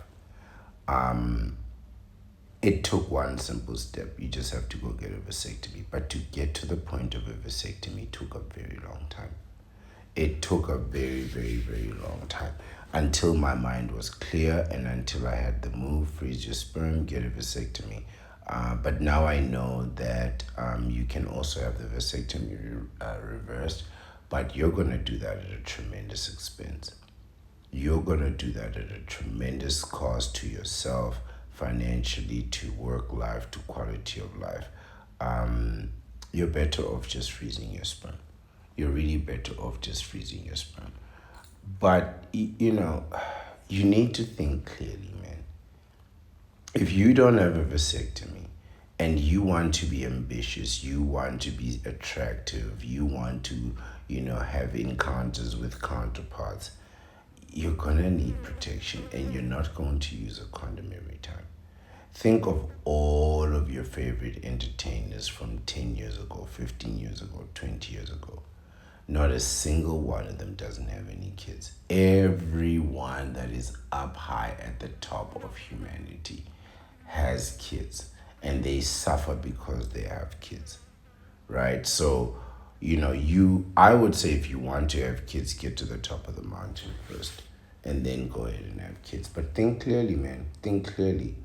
It took one simple step. You just have to go get a vasectomy. But to get to the point of a vasectomy took a very long time. It took a very, very, very long time until my mind was clear and until I had the move, freeze your sperm, get a vasectomy. But now I know that you can also have the vasectomy reversed, but you're going to do that at a tremendous expense. You're going to do that at a tremendous cost to yourself, financially, to work life, to quality of life. You're better off just freezing your sperm. You're really better off just freezing your sperm. But, you need to think clearly, man. If you don't have a vasectomy and you want to be ambitious, you want to be attractive, you want to, have encounters with counterparts, you're going to need protection and you're not going to use a condom every time. Think of all of your favorite entertainers from 10 years ago, 15 years ago, 20 years ago. Not a single one of them doesn't have any kids. Everyone that is up high at the top of humanity has kids, and they suffer because they have kids, right? So, I would say if you want to have kids, get to the top of the mountain first, and then go ahead and have kids. But think clearly, man. Think clearly.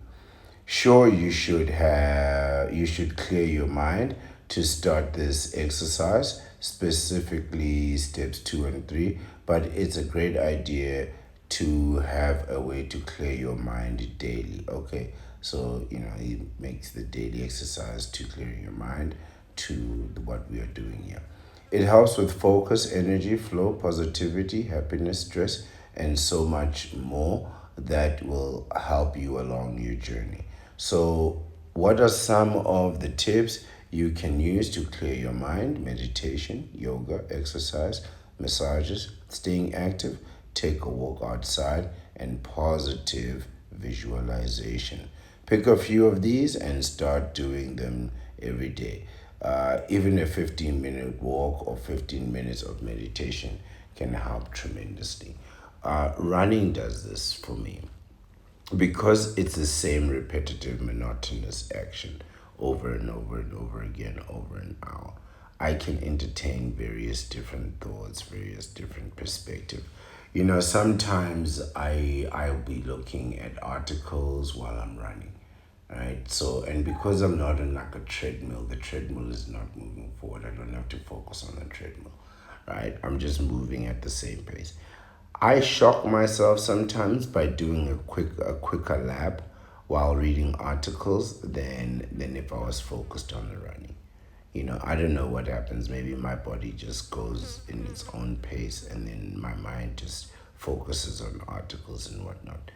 Sure, you should clear your mind to start this exercise, specifically steps 2 and 3, but it's a great idea to have a way to clear your mind daily. Okay, so it makes the daily exercise to clearing your mind to what we are doing here. It helps with focus, energy, flow, positivity, happiness, stress, and so much more that will help you along your journey. So, what are some of the tips you can use to clear your mind? Meditation, yoga, exercise, massages, staying active, take a walk outside, and positive visualization. Pick a few of these and start doing them every day. Even a 15-minute walk or 15 minutes of meditation can help tremendously. Running does this for me because it's the same repetitive, monotonous action over and over and over again over an hour. I can entertain various different thoughts, various different perspectives. Sometimes I'll be looking at articles while I'm running, right? So, and because I'm not on like a treadmill, the treadmill is not moving forward. I don't have to focus on the treadmill, right? I'm just moving at the same pace. I shock myself sometimes by doing a quicker lap while reading articles than if I was focused on the running. I don't know what happens. Maybe my body just goes in its own pace, and then my mind just focuses on articles and whatnot.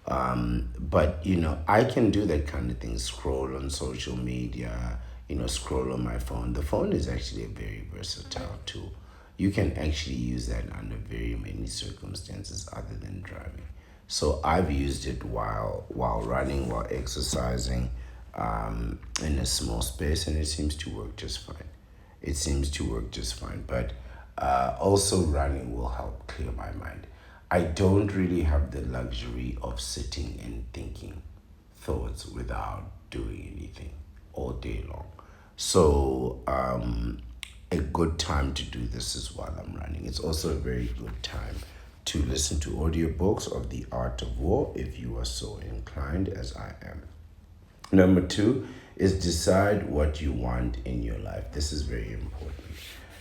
But I can do that kind of thing. Scroll on social media, scroll on my phone. The phone is actually a very versatile tool. You can actually use that under very many circumstances other than driving. So I've used it while running, while exercising, in a small space, and it seems to work just fine. It seems to work just fine. But also, running will help clear my mind. I don't really have the luxury of sitting and thinking thoughts without doing anything all day long. So, a good time to do this is while I'm running. It's also a very good time to listen to audiobooks of The Art of War if you are so inclined as I am. Number two is decide what you want in your life. This is very important.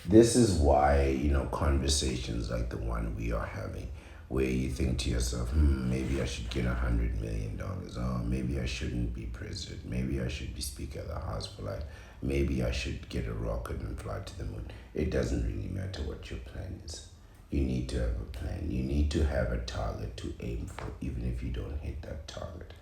This is why, conversations like the one we are having, where you think to yourself, maybe I should get $100 million. Oh, maybe I shouldn't be president. Maybe I should be Speaker of the House for life. Maybe I should get a rocket and fly to the moon. It doesn't really matter what your plan is. You need to have a plan. You need to have a target to aim for, even if you don't hit that target.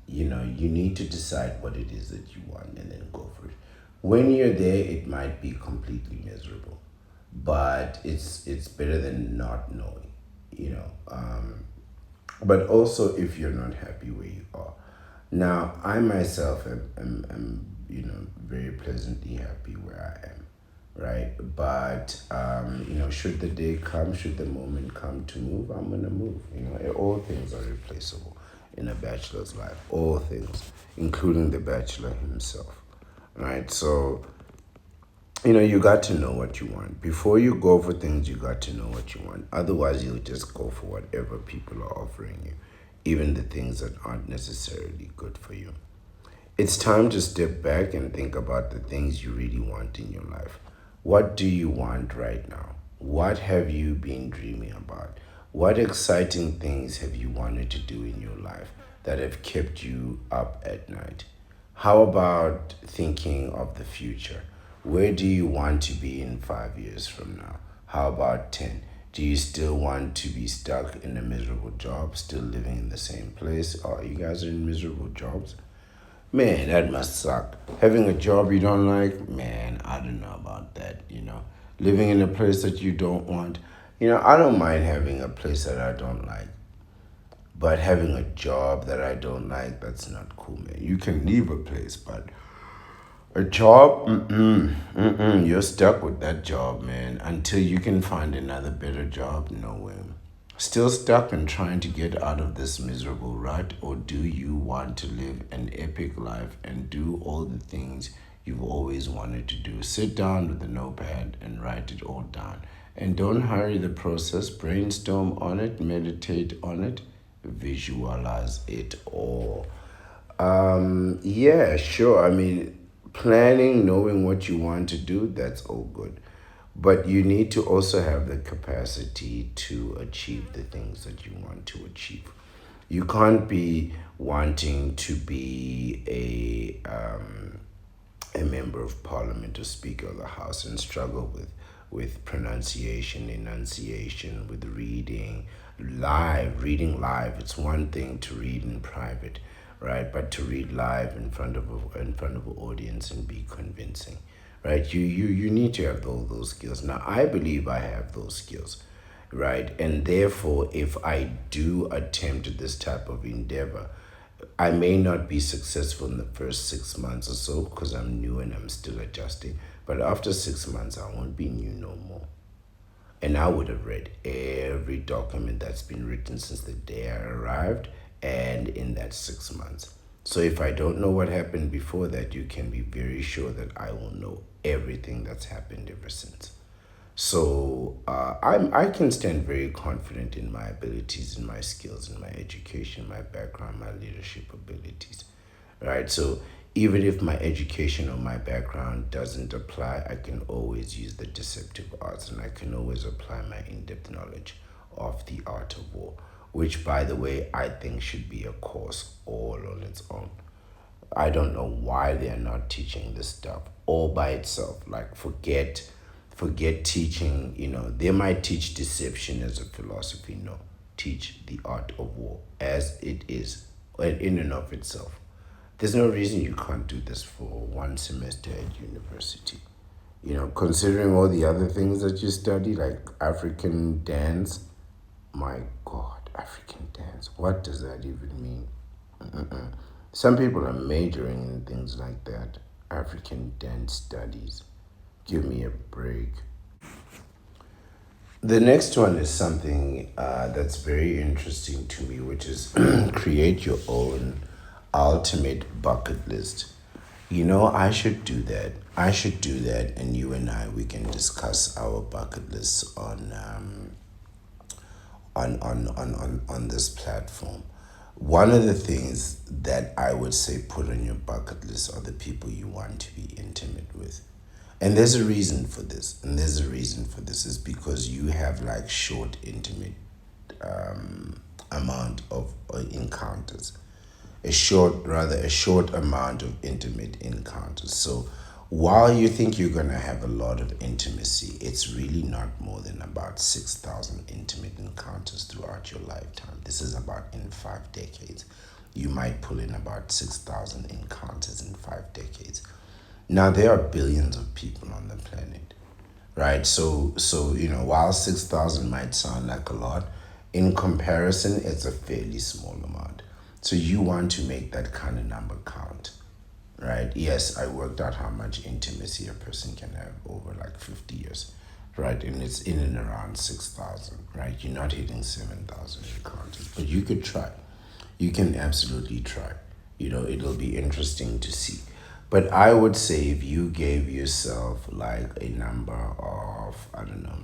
You need to decide what it is that you want and then go for it. When you're there, it might be completely miserable, but it's better than not knowing, you know. But also, if you're not happy where you are, now I myself am very pleasantly happy where I am, right? But should the day come, should the moment come to move, I'm gonna move. All things are replaceable in a bachelor's life. All things, including the bachelor himself, right? So you got to know what you want. Before you go for things, you got to know what you want. Otherwise, you'll just go for whatever people are offering you, even the things that aren't necessarily good for you. It's time to step back and think about the things you really want in your life. What do you want right now? What have you been dreaming about? What exciting things have you wanted to do in your life that have kept you up at night? How about thinking of the future? Where do you want to be in 5 years from now? How about 10? Do you still want to be stuck in a miserable job, still living in the same place? Or you guys are in miserable jobs? Man, that must suck. Having a job you don't like, man, I don't know about that. Living in a place that you don't want. I don't mind having a place that I don't like. But having a job that I don't like, that's not cool, man. You can leave a place, but a job, you're stuck with that job, man. Until you can find another better job, no way. Still stuck and trying to get out of this miserable rut, or do you want to live an epic life and do all the things you've always wanted to do? Sit down with a notepad and write it all down. And don't hurry the process. Brainstorm on it, meditate on it, visualize it all. Yeah, sure. I mean, planning, knowing what you want to do, that's all good. But you need to also have the capacity to achieve the things that you want to achieve. You can't be wanting to be a member of parliament or speaker of the house and struggle with pronunciation, enunciation, with reading live. It's one thing to read in private, right? But to read live in front of an audience and be convincing, right? You need to have all those skills. Now, I believe I have those skills, right? And therefore, if I do attempt this type of endeavor, I may not be successful in the first 6 months or so because I'm new and I'm still adjusting. But after 6 months, I won't be new no more. And I would have read every document that's been written since the day I arrived and in that 6 months. So if I don't know what happened before that, you can be very sure that I will know everything that's happened ever since. So I can stand very confident in my abilities, in my skills, in my education, my background, my leadership abilities, right? So even if my education or my background doesn't apply, I can always use the deceptive arts, and I can always apply my in-depth knowledge of the art of war, which, by the way, I think should be a course all on its own. I don't know why they're not teaching this stuff all by itself. Like forget teaching, they might teach deception as a philosophy. No. Teach the art of war as it is in and of itself. There's no reason you can't do this for one semester at university. Considering all the other things that you study, like African dance, my God, African dance, what does that even mean? Some people are majoring in things like that. African dance studies. Give me a break. The next one is something that's very interesting to me, which is create your own ultimate bucket list. I should do that. I should do that, and you and we can discuss our bucket lists on this platform. One of the things that I would say put on your bucket list are the people you want to be intimate with. And there's a reason for this. And there's a reason for this is because you have like short, intimate amount of encounters. A short amount of intimate encounters. So while you think you're going to have a lot of intimacy, it's really not more than about 6,000 intimate encounters throughout your lifetime. This is about in 5 decades. You might pull in about 6,000 encounters in 5 decades. Now, there are billions of people on the planet, right? So while 6,000 might sound like a lot, in comparison, it's a fairly small amount. So you want to make that kind of number count, right? Yes, I worked out how much intimacy a person can have over like 50 years, right? And it's in and around 6,000, right? You're not hitting 7,000 encounters, but you could try. You can absolutely try. It'll be interesting to see. But I would say if you gave yourself like a number of, I don't know,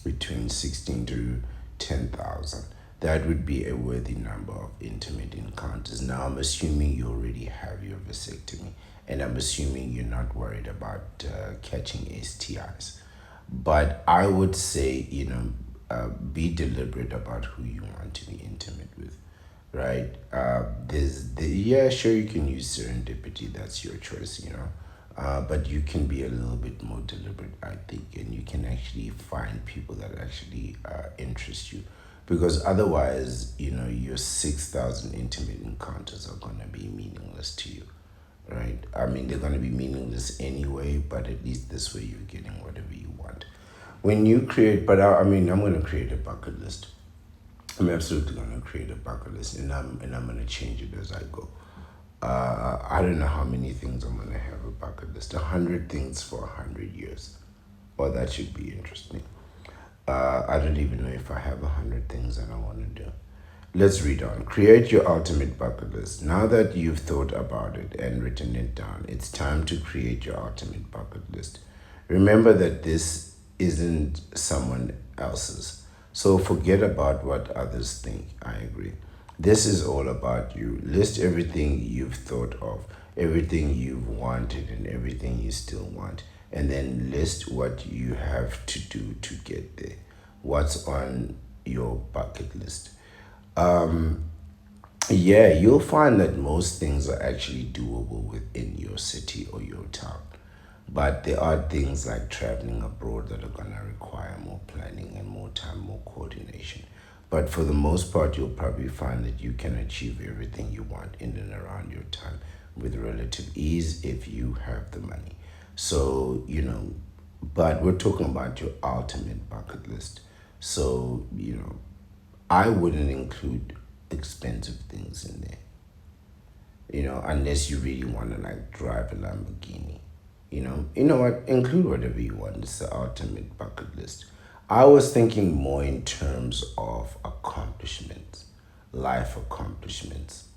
between 16 to 10,000, that would be a worthy number of intimate encounters. Now, I'm assuming you already have your vasectomy, and I'm assuming you're not worried about catching STIs. But I would say, be deliberate about who you want to be intimate with, right? Yeah, sure, you can use serendipity, that's your choice, but you can be a little bit more deliberate, I think, and you can actually find people that actually interest you, because otherwise, your 6,000 intimate encounters are going to be meaningless to you, right? I mean, they're going to be meaningless anyway, but at least this way you're getting whatever you want. When you create, but I'm going to create a bucket list. I'm absolutely going to create a bucket list, and I'm going to change it as I go. I don't know how many things I'm going to have a bucket list. 100 things for 100 years. Well, that should be interesting. I don't even know if I have 100 things that I want to do. Let's read on. Create your ultimate bucket list. Now that you've thought about it and written it down, it's time to create your ultimate bucket list. Remember that this isn't someone else's. So forget about what others think. I agree. This is all about you. List everything you've thought of, everything you've wanted, and everything you still want. And then list what you have to do to get there. What's on your bucket list? Yeah, you'll find that most things are actually doable within your city or your town. But there are things like traveling abroad that are going to require more planning and more time, more coordination. But for the most part, you'll probably find that you can achieve everything you want in and around your time with relative ease if you have the money. So, but we're talking about your ultimate bucket list. So, I wouldn't include expensive things in there, unless you really want to like drive a Lamborghini. You know what? Include whatever you want. It's the ultimate bucket list. I was thinking more in terms of accomplishments, life accomplishments.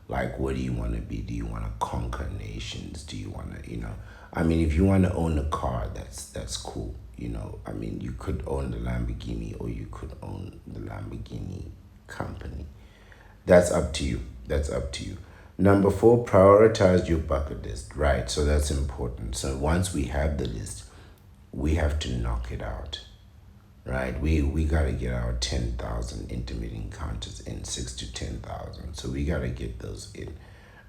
Like what do you want to be? Do you want to conquer nations? Do you want to, I mean, if you want to own a car, that's cool. You know, I mean, you could own the Lamborghini or you could own the Lamborghini company. That's up to you. That's up to you. Number four, prioritize your bucket list. Right. So that's important. So once we have the list, we have to knock it out. Right. We gotta get our 10,000 intermittent counters in, 6 to 10,000. So we gotta get those in.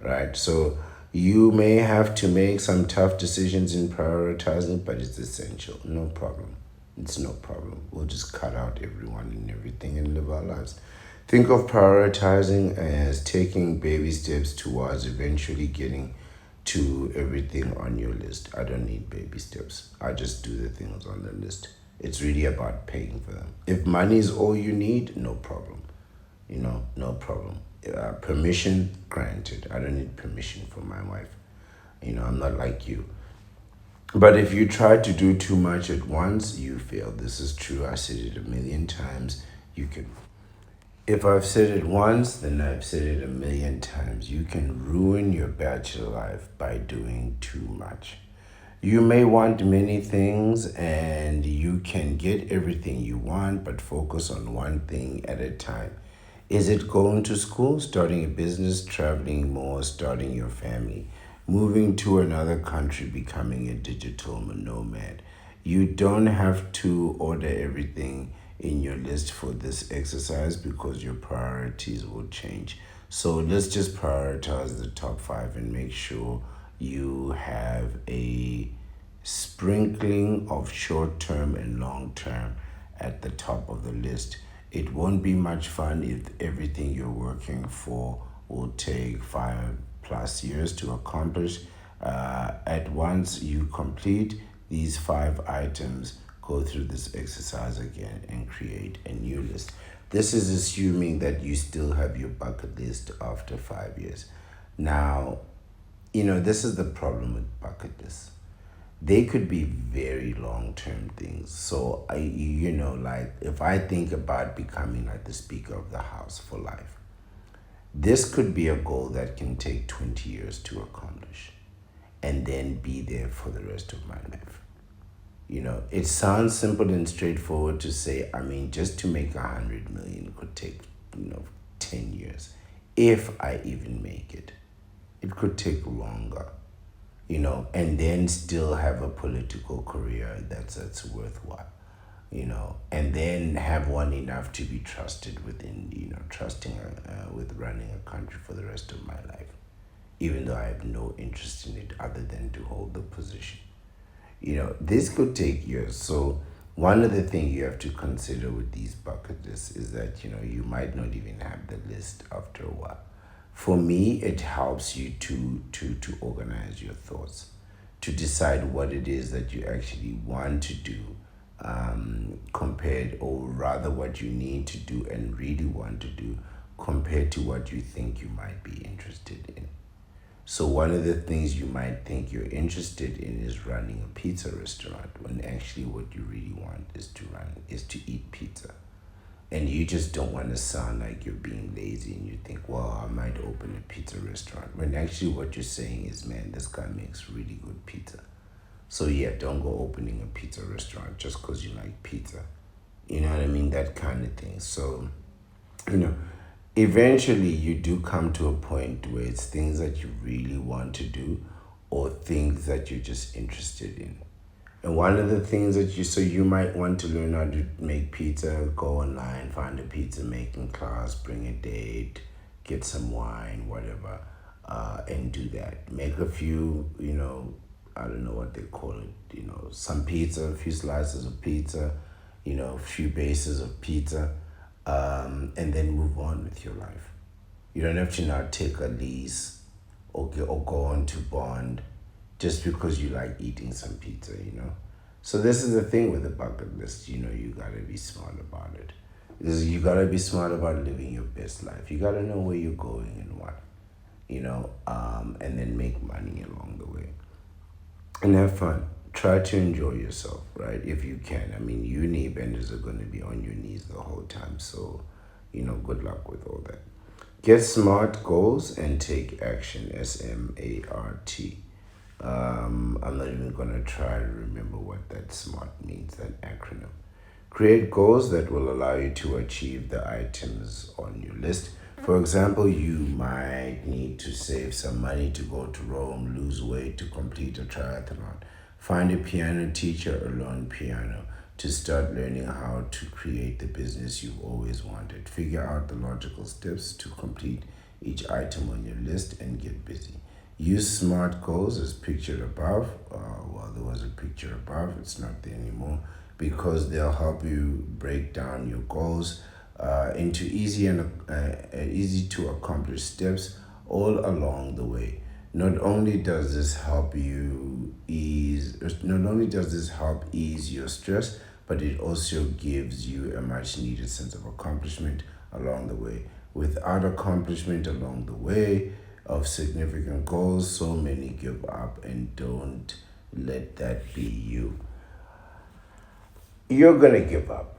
Right. So you may have to make some tough decisions in prioritizing, but it's essential. No problem. It's no problem. We'll just cut out everyone and everything and live our lives. Think of prioritizing as taking baby steps towards eventually getting to everything on your list. I don't need baby steps. I just do the things on the list. It's really about paying for them. If money is all you need, no problem. You know, no problem. Permission granted. I don't need permission from my wife. You know, I'm not like you. But if you try to do too much at once, you fail. This is true. I said it a million times. You can. If I've said it once, then I've said it a million times. You can ruin your bachelor life by doing too much. You may want many things and you can get everything you want, but focus on one thing at a time. Is it going to school, starting a business, traveling more, starting your family, moving to another country, becoming a digital nomad? You don't have to order everything in your list for this exercise because your priorities will change. So let's just prioritize the top five and make sure you have a sprinkling of short term and long term at the top of the list. It won't be much fun if everything you're working for will take 5+ years to accomplish. At once you complete these 5 items, go through this exercise again and create a new list. This is assuming that you still have your bucket list after 5 years. Now, this is the problem with bucket lists. They could be very long term things. So like if I think about becoming like the Speaker of the House for life, this could be a goal that can take 20 years to accomplish and then be there for the rest of my life. It sounds simple and straightforward to say, just to make 100 million could take, 10 years. If I even make it, it could take longer, and then still have a political career that's worthwhile, and then have one enough to be trusted trusting with running a country for the rest of my life, even though I have no interest in it other than to hold the position. This could take years. So one of the things you have to consider with these bucket lists is that, you might not even have the list after a while. For me, it helps you to organize your thoughts, to decide what it is that you actually want to do, compared, or rather what you need to do and really want to do compared to what you think you might be interested in. So one of the things you might think you're interested in is running a pizza restaurant, when actually what you really want is to eat pizza. And you just don't want to sound like you're being lazy and you think, well, I might open a pizza restaurant. When actually what you're saying is, man, this guy makes really good pizza. So yeah, don't go opening a pizza restaurant just because you like pizza. You know what I mean? That kind of thing. So, eventually you do come to a point where it's things that you really want to do or things that you're just interested in. And one of the things that you might want to learn how to make pizza, go online, find a pizza making class, bring a date, get some wine, whatever, and do that. Make a few, I don't know what they call it, some pizza, a few slices of pizza, a few bases of pizza, and then move on with your life. You don't have to now take a lease or go on to bond just because you like eating some pizza, So this is the thing with the bucket list, you gotta be smart about it. You gotta be smart about living your best life. You gotta know where you're going and what, and then make money along the way. And have fun. Try to enjoy yourself, right? If you can. Uni benders are going to be on your knees the whole time. So, good luck with all that. Get smart goals and take action. SMART. I'm not even going to try to remember what that SMART means, that acronym. Create goals that will allow you to achieve the items on your list. For example, you might need to save some money to go to Rome, lose weight to complete a triathlon. Find a piano teacher or learn piano to start learning how to create the business you've always wanted. Figure out the logical steps to complete each item on your list and get busy. Use SMART goals as pictured above. Well, there was a picture above, it's not there anymore, because they'll help you break down your goals into easy to accomplish steps all along the way. Not only does this help you ease, not only does this help ease your stress, but it also gives you a much needed sense of accomplishment along the way. Without accomplishment along the way of significant goals, so many give up, and don't let that be you. You're gonna give up.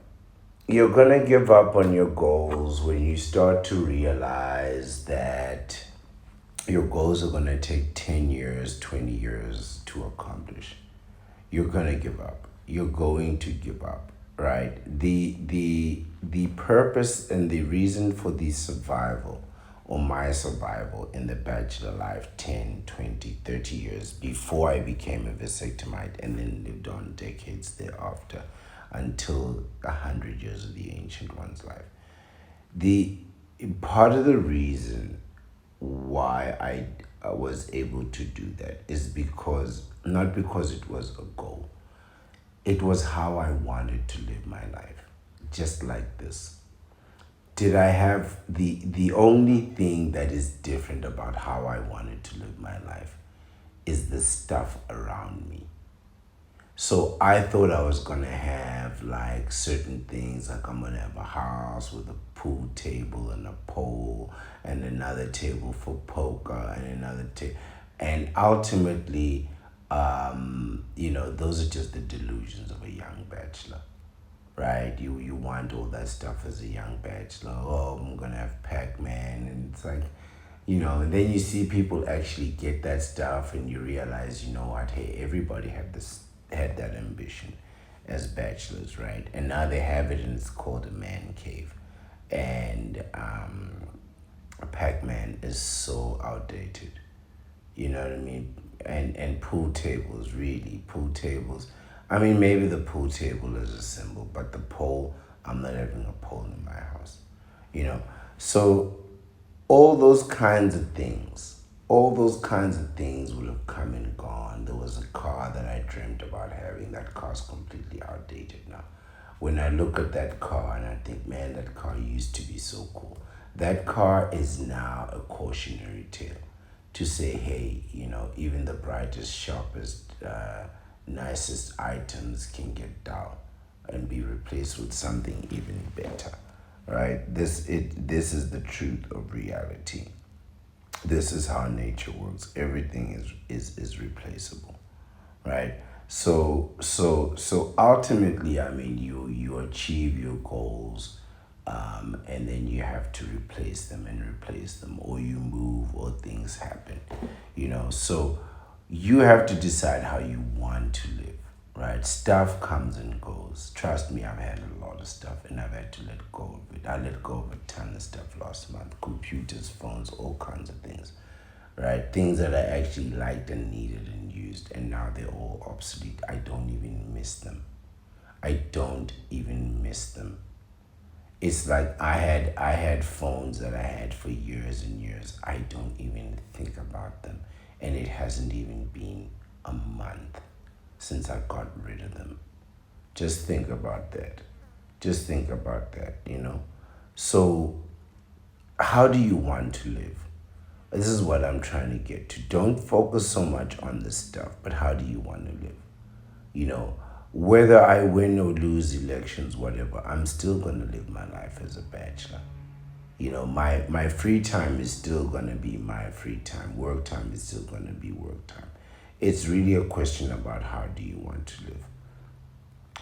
You're gonna give up on your goals when you start to realize that your goals are gonna take 10 years, 20 years to accomplish. You're gonna give up. You're going to give up, right? The purpose and the reason for the survival, or my survival in the bachelor life 10, 20, 30 years before I became a vasectomite, and then lived on decades thereafter until 100 years of the ancient one's life. The part of the reason why I was able to do that is because, not because it was a goal, it was how I wanted to live my life, just like this. Did I have the only thing that is different about how I wanted to live my life is the stuff around me. So I thought I was gonna have like certain things, like I'm gonna have a house with a pool table and a pole and another table for poker and another table, and ultimately, those are just the delusions of a young bachelor, right? You want all that stuff as a young bachelor. Oh, I'm gonna have Pac-Man, and it's like, and then you see people actually get that stuff, and you realize, you know what? Hey, everybody had that ambition as bachelors, right? And now they have it, and it's called a man cave, and Pac-Man is so outdated. You know what I mean? And pool tables. I mean, maybe the pool table is a symbol, but the pole, I'm not having a pole in my house. You know, so all those kinds of things, all those kinds of things will have come and gone. There was a car that I dreamt about having. That car's completely outdated now. When I look at that car and I think, man, that car used to be so cool. That car is now a cautionary tale to say, hey, even the brightest, sharpest, nicest items can get dull and be replaced with something even better, right? This is the truth of reality. This is how nature works. Everything is replaceable, right? So ultimately, I mean, you achieve your goals, and then you have to replace them, or you move, or things happen, So you have to decide how you want to live, right? Stuff comes and goes. Trust me, I've had a lot of stuff, and I've had to let go of it. I let go of a ton of stuff last month: computers, phones, all kinds of things, right? Things that I actually liked and needed and used, and now they're all obsolete. I don't even miss them. I don't even miss them. It's like I had phones that I had for years and years. I don't even think about them, and it hasn't even been a month since I got rid of them. Just think about that. Just think about that. So how do you want to live? This is what I'm trying to get to. Don't focus so much on this stuff, but how do you want to live? Whether I win or lose elections, whatever, I'm still going to live my life as a bachelor. My free time is still going to be my free time. Work time is still going to be work time. It's really a question about how do you want to live,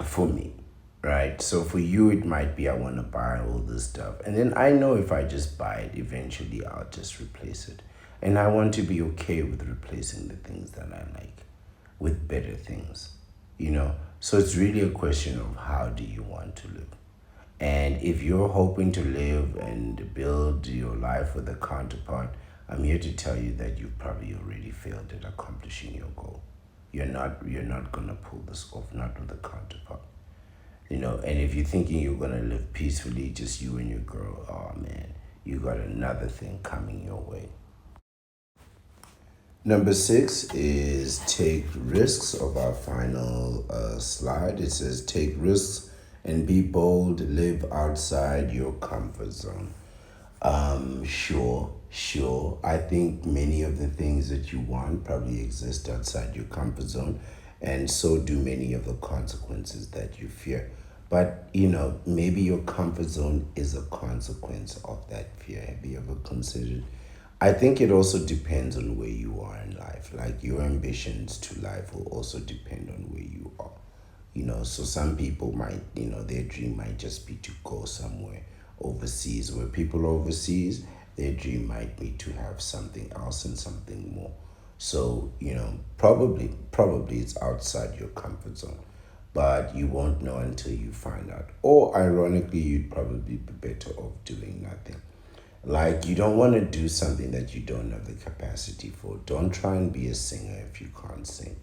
for me, right? So for you, it might be I want to buy all this stuff. And then I know if I just buy it, eventually I'll just replace it. And I want to be okay with replacing the things that I like with better things, you know? So it's really a question of how do you want to live? And if you're hoping to live and build your life with a counterpart, I'm here to tell you that you've probably already failed at accomplishing your goal. You're not gonna pull this off, not with a counterpart. And if you're thinking you're gonna live peacefully, just you and your girl, oh man, you got another thing coming your way. Number six is take risks of our final slide. It says take risks and be bold, live outside your comfort zone. Sure. I think many of the things that you want probably exist outside your comfort zone, and so do many of the consequences that you fear. But maybe your comfort zone is a consequence of that fear. Have you ever considered? I think it also depends on where you are in life. Like your ambitions to life will also depend on where you are. So some people might, their dream might just be to go somewhere overseas. Where people overseas, their dream might be to have something else and something more. So, probably it's outside your comfort zone, but you won't know until you find out. Or ironically, you'd probably be better off doing nothing. Like, you don't want to do something that you don't have the capacity for. Don't try and be a singer if you can't sing.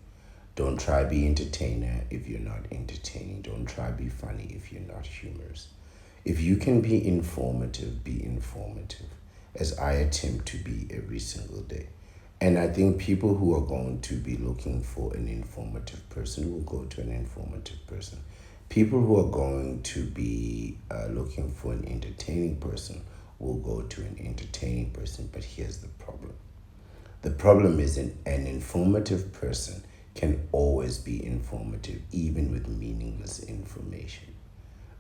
Don't try be entertainer if you're not entertaining. Don't try be funny if you're not humorous. If you can be informative, be informative, as I attempt to be every single day. And I think people who are going to be looking for an informative person will go to an informative person. People who are going to be looking for an entertaining person will go to an entertaining person. But here's the problem. The problem is an informative person can always be informative, even with meaningless information,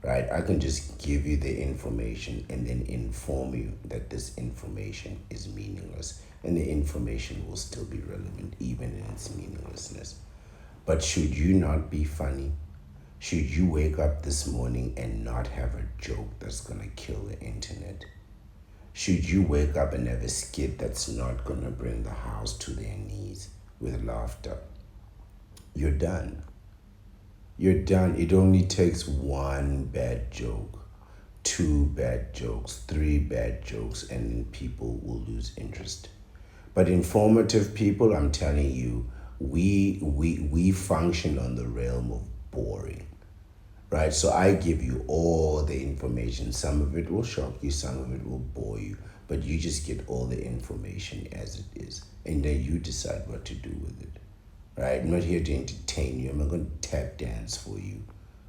right? I can just give you the information and then inform you that this information is meaningless, and the information will still be relevant even in its meaninglessness. But should you not be funny? Should you wake up this morning and not have a joke that's gonna kill the internet? Should you wake up and have a skit that's not gonna bring the house to their knees with laughter? You're done. You're done. It only takes one bad joke, two bad jokes, three bad jokes, and people will lose interest. But informative people, I'm telling you, we function on the realm of boring, right? So I give you all the information. Some of it will shock you, some of it will bore you, but you just get all the information as it is, and then you decide what to do with it, right? I'm not here to entertain you. I'm not going to tap dance for you.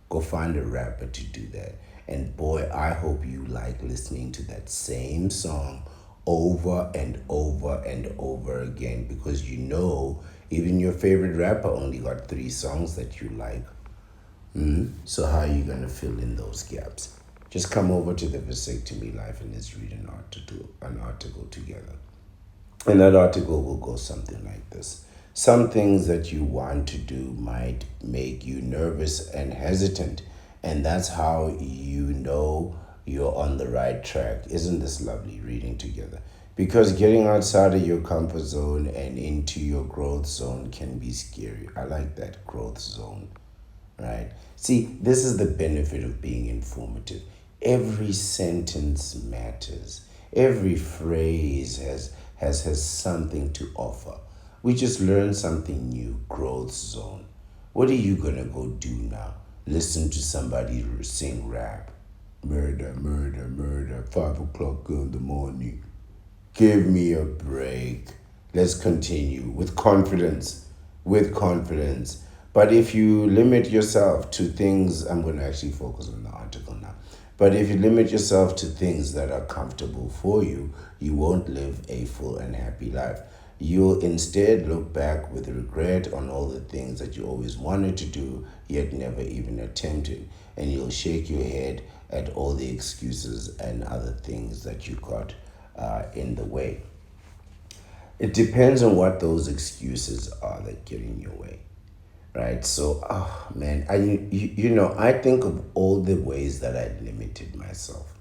Go find a rapper to do that. And boy, I hope you like listening to that same song over and over and over again, because even your favorite rapper only got 3 songs that you like. So how are you going to fill in those gaps? Just come over to the Vasectomy Life and let's read an article together. And that article will go something like this. Some things that you want to do might make you nervous and hesitant, and that's how you know you're on the right track. Isn't this lovely reading together? Because getting outside of your comfort zone and into your growth zone can be scary. I like that, growth zone, right? See, this is the benefit of being informative. Every sentence matters. Every phrase has something to offer. We just learned something new, growth zone. What are you gonna go do now? Listen to somebody sing rap. Murder, murder, murder, 5 o'clock in the morning. Give me a break. Let's continue with confidence. With confidence. But if you limit yourself to things, I'm going to actually focus on the article now. But if you limit yourself to things that are comfortable for you, you won't live a full and happy life. You'll instead look back with regret on all the things that you always wanted to do, yet never even attempted. And you'll shake your head at all the excuses and other things that you got in the way. It depends on what those excuses are that get in your way, right? So, oh man, I think of all the ways that I limited myself.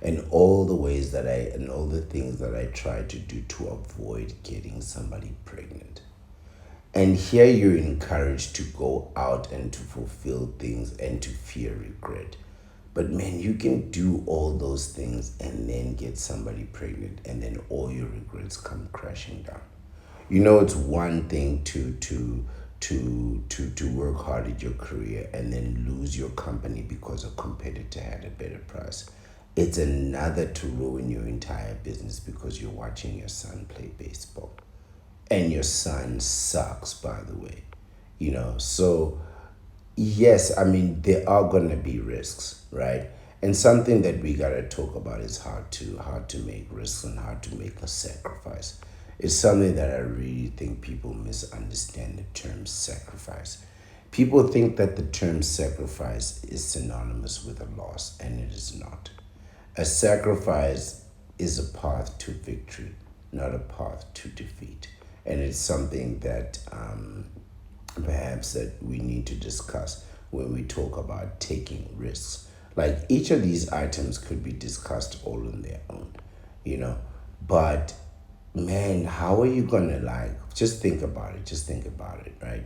and all the ways that and all the things that I try to do to avoid getting somebody pregnant. And here you're encouraged to go out and to fulfill things and to fear regret. But man, you can do all those things and then get somebody pregnant, and then all your regrets come crashing down. It's one thing to work hard at your career and then lose your company because a competitor had a better price. It's another to ruin your entire business because you're watching your son play baseball. And your son sucks, by the way. So yes, I mean there are gonna be risks, right? And something that we gotta talk about is how to make risks and how to make a sacrifice. It's something that I really think people misunderstand the term sacrifice. People think that the term sacrifice is synonymous with a loss, and it is not. A sacrifice is a path to victory, not a path to defeat. And it's something that perhaps that we need to discuss when we talk about taking risks. Like each of these items could be discussed all on their own, you know. But man, how are you gonna just think about it, right?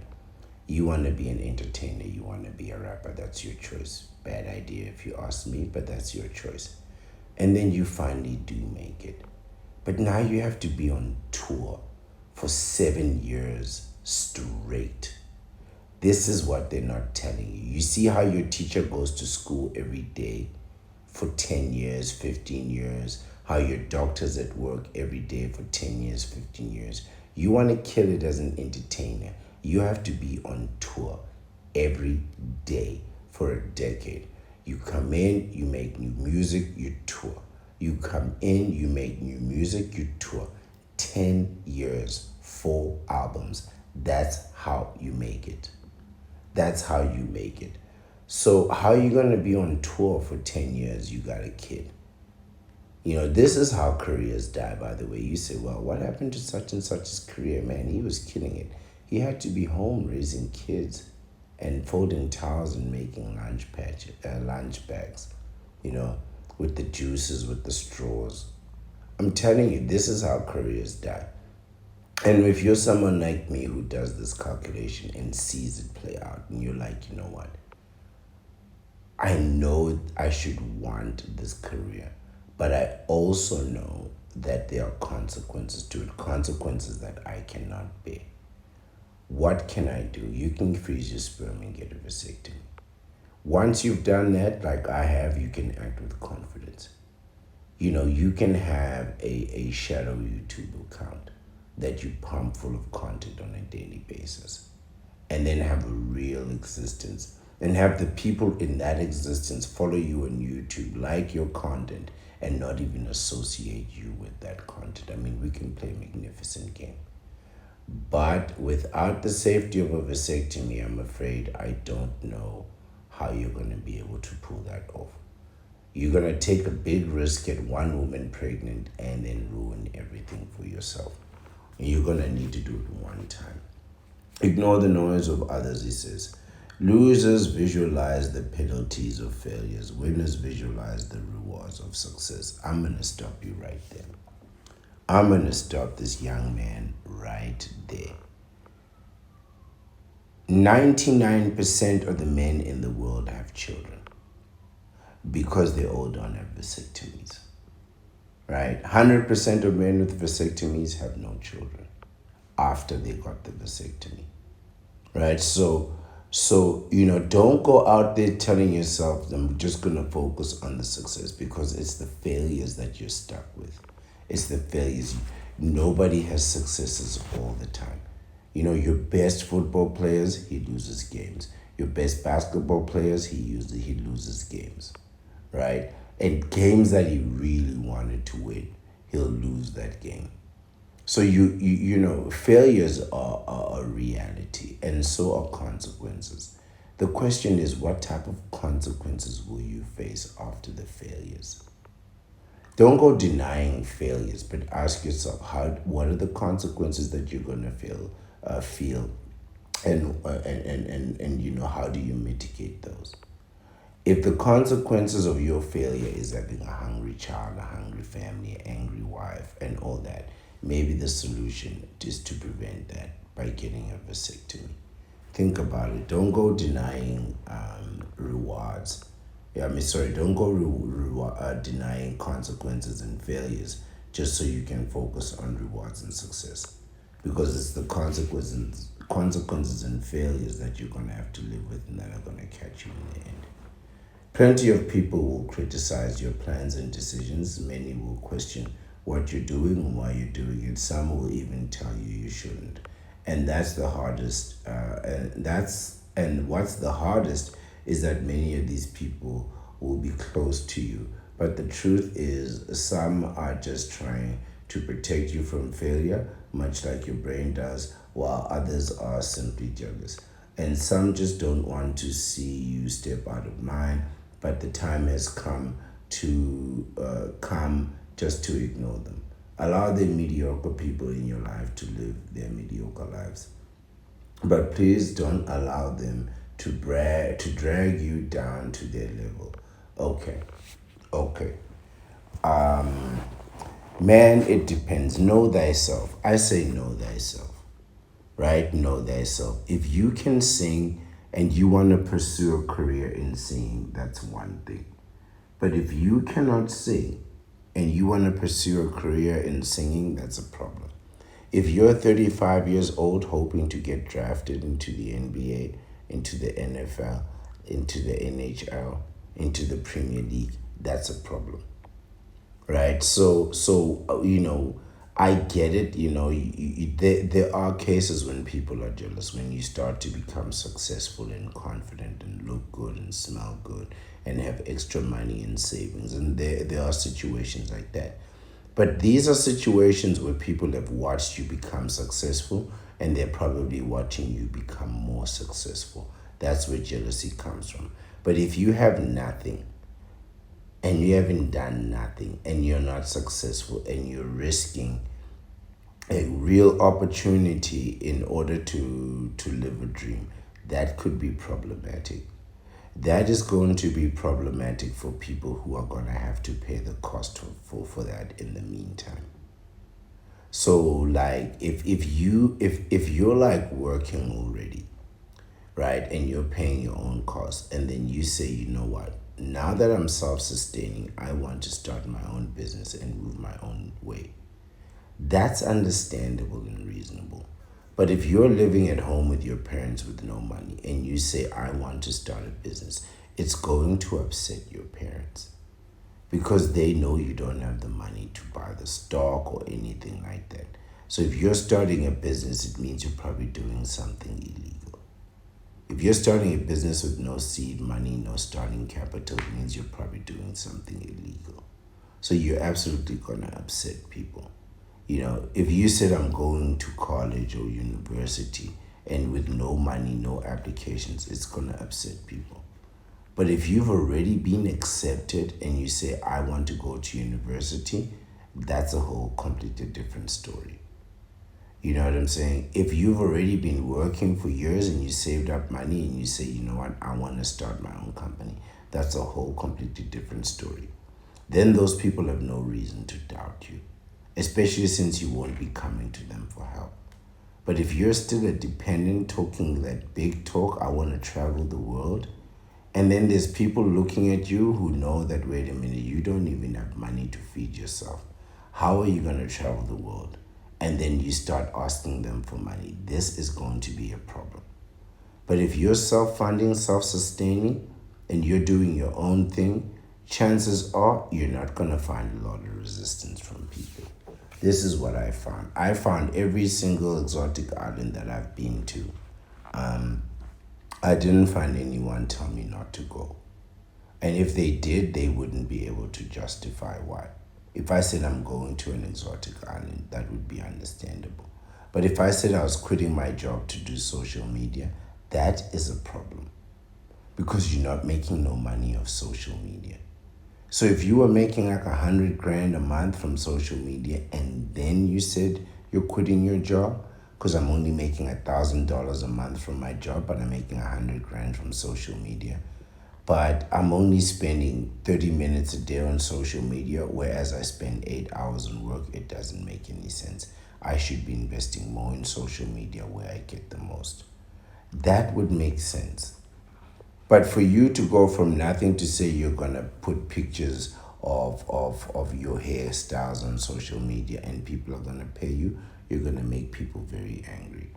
You wanna be an entertainer, you wanna be a rapper, that's your choice. Bad idea if you ask me, but that's your choice. And then you finally do make it. But now you have to be on tour for 7 years straight. This is what they're not telling you. You see how your teacher goes to school every day for 10 years, 15 years, how your doctor's at work every day for 10 years, 15 years. You want to kill it as an entertainer. You have to be on tour every day for a decade. You come in, you make new music, you tour. You come in, you make new music, you tour. 10 years, 4 albums. That's how you make it. That's how you make it. So how are you going to be on tour for 10 years? You got a kid. This is how careers die, by the way. You say, well, what happened to such and such's career? Man, he was killing it. He had to be home raising kids and folding towels and making lunch bags, with the juices, with the straws. I'm telling you, this is how careers die. And if you're someone like me who does this calculation and sees it play out, and you're like, you know what? I know I should want this career, but I also know that there are consequences to it, consequences that I cannot bear. What can I do? You can freeze your sperm and get a vasectomy. Once you've done that, like I have, you can act with confidence. You can have a shadow YouTube account that you pump full of content on a daily basis, and then have a real existence and have the people in that existence follow you on YouTube, like your content, and not even associate you with that content. I mean, we can play a magnificent game. But without the safety of a vasectomy, I'm afraid I don't know how you're going to be able to pull that off. You're going to take a big risk, get one woman pregnant, and then ruin everything for yourself. And you're going to need to do it one time. Ignore the noise of others, he says. Losers visualize the penalties of failures. Winners visualize the rewards of success. I'm going to stop you right there. I'm going to stop this young man right there. 99% of the men in the world have children because they all don't have vasectomies. Right? 100% of men with vasectomies have no children after they got the vasectomy. Right? So don't go out there telling yourself, I'm just going to focus on the success, because it's the failures that you're stuck with. It's the failures. Nobody has successes all the time. Your best football players, he loses games. Your best basketball players, he loses games. Right? And games that he really wanted to win, he'll lose that game. So failures are a reality, and so are consequences. The question is, what type of consequences will you face after the failures? Don't go denying failures, but ask yourself, what are the consequences that you're gonna feel, and how do you mitigate those? If the consequences of your failure is having a hungry child, a hungry family, an angry wife, and all that, maybe the solution is to prevent that by getting a vasectomy. Think about it. Don't go denying rewards. Yeah, don't go denying consequences and failures just so you can focus on rewards and success. Because it's the consequences and failures that you're going to have to live with and that are going to catch you in the end. Plenty of people will criticize your plans and decisions. Many will question what you're doing and why you're doing it. Some will even tell you shouldn't. And that's the hardest. And what's the hardest is that many of these people will be close to you. But the truth is, some are just trying to protect you from failure, much like your brain does, while others are simply jealous. And some just don't want to see you step out of line, but the time has come just to ignore them. Allow the mediocre people in your life to live their mediocre lives. But please don't allow them to drag you down to their level. Okay. Man, it depends. Know thyself. I say know thyself. Right? Know thyself. If you can sing and you want to pursue a career in singing, that's one thing. But if you cannot sing and you want to pursue a career in singing, that's a problem. If you're 35 years old hoping to get drafted into the NBA, into the NFL, into the NHL, into the Premier League, that's a problem. Right? So I get it. There are cases when people are jealous, when you start to become successful and confident and look good and smell good and have extra money and savings. And there are situations like that. But these are situations where people have watched you become successful and they're probably watching you become more successful. That's where jealousy comes from. But if you have nothing and you haven't done nothing and you're not successful and you're risking a real opportunity in order to live a dream, that could be problematic. That is going to be problematic for people who are going to have to pay the cost for that in the meantime. So like if you're like working already, right, and you're paying your own costs, and then you say, you know what, now that I'm self-sustaining, I want to start my own business and move my own way. That's understandable and reasonable. But if you're living at home with your parents with no money and you say, I want to start a business, it's going to upset your parents because they know you don't have the money to buy the stock or anything like that. So if you're starting a business, it means you're probably doing something illegal. If you're starting a business with no seed money, no starting capital, it means you're probably doing something illegal. So you're absolutely going to upset people. If you said I'm going to college or university and with no money, no applications, it's going to upset people. But if you've already been accepted and you say, I want to go to university, that's a whole completely different story. You know what I'm saying? If you've already been working for years and you saved up money and you say, you know what, I want to start my own company, that's a whole completely different story. Then those people have no reason to doubt you, especially since you won't be coming to them for help. But if you're still a dependent talking that big talk, I want to travel the world, and then there's people looking at you who know that, wait a minute, you don't even have money to feed yourself. How are you going to travel the world? And then you start asking them for money. This is going to be a problem. But if you're self-funding, self-sustaining, and you're doing your own thing, chances are you're not going to find a lot of resistance from people. This is what I found. I found every single exotic island that I've been to, I didn't find anyone tell me not to go. And if they did, they wouldn't be able to justify why. If I said I'm going to an exotic island, that would be understandable. But if I said I was quitting my job to do social media, that is a problem. Because you're not making no money off social media. So if you were making like 100 grand a month from social media and then you said you're quitting your job because I'm only making $1,000 a month from my job, but I'm making 100 grand from social media, but I'm only spending 30 minutes a day on social media, whereas I spend 8 hours on work. It doesn't make any sense. I should be investing more in social media where I get the most. That would make sense. But for you to go from nothing to say you're going to put pictures of your hairstyles on social media and people are going to pay you, you're going to make people very angry.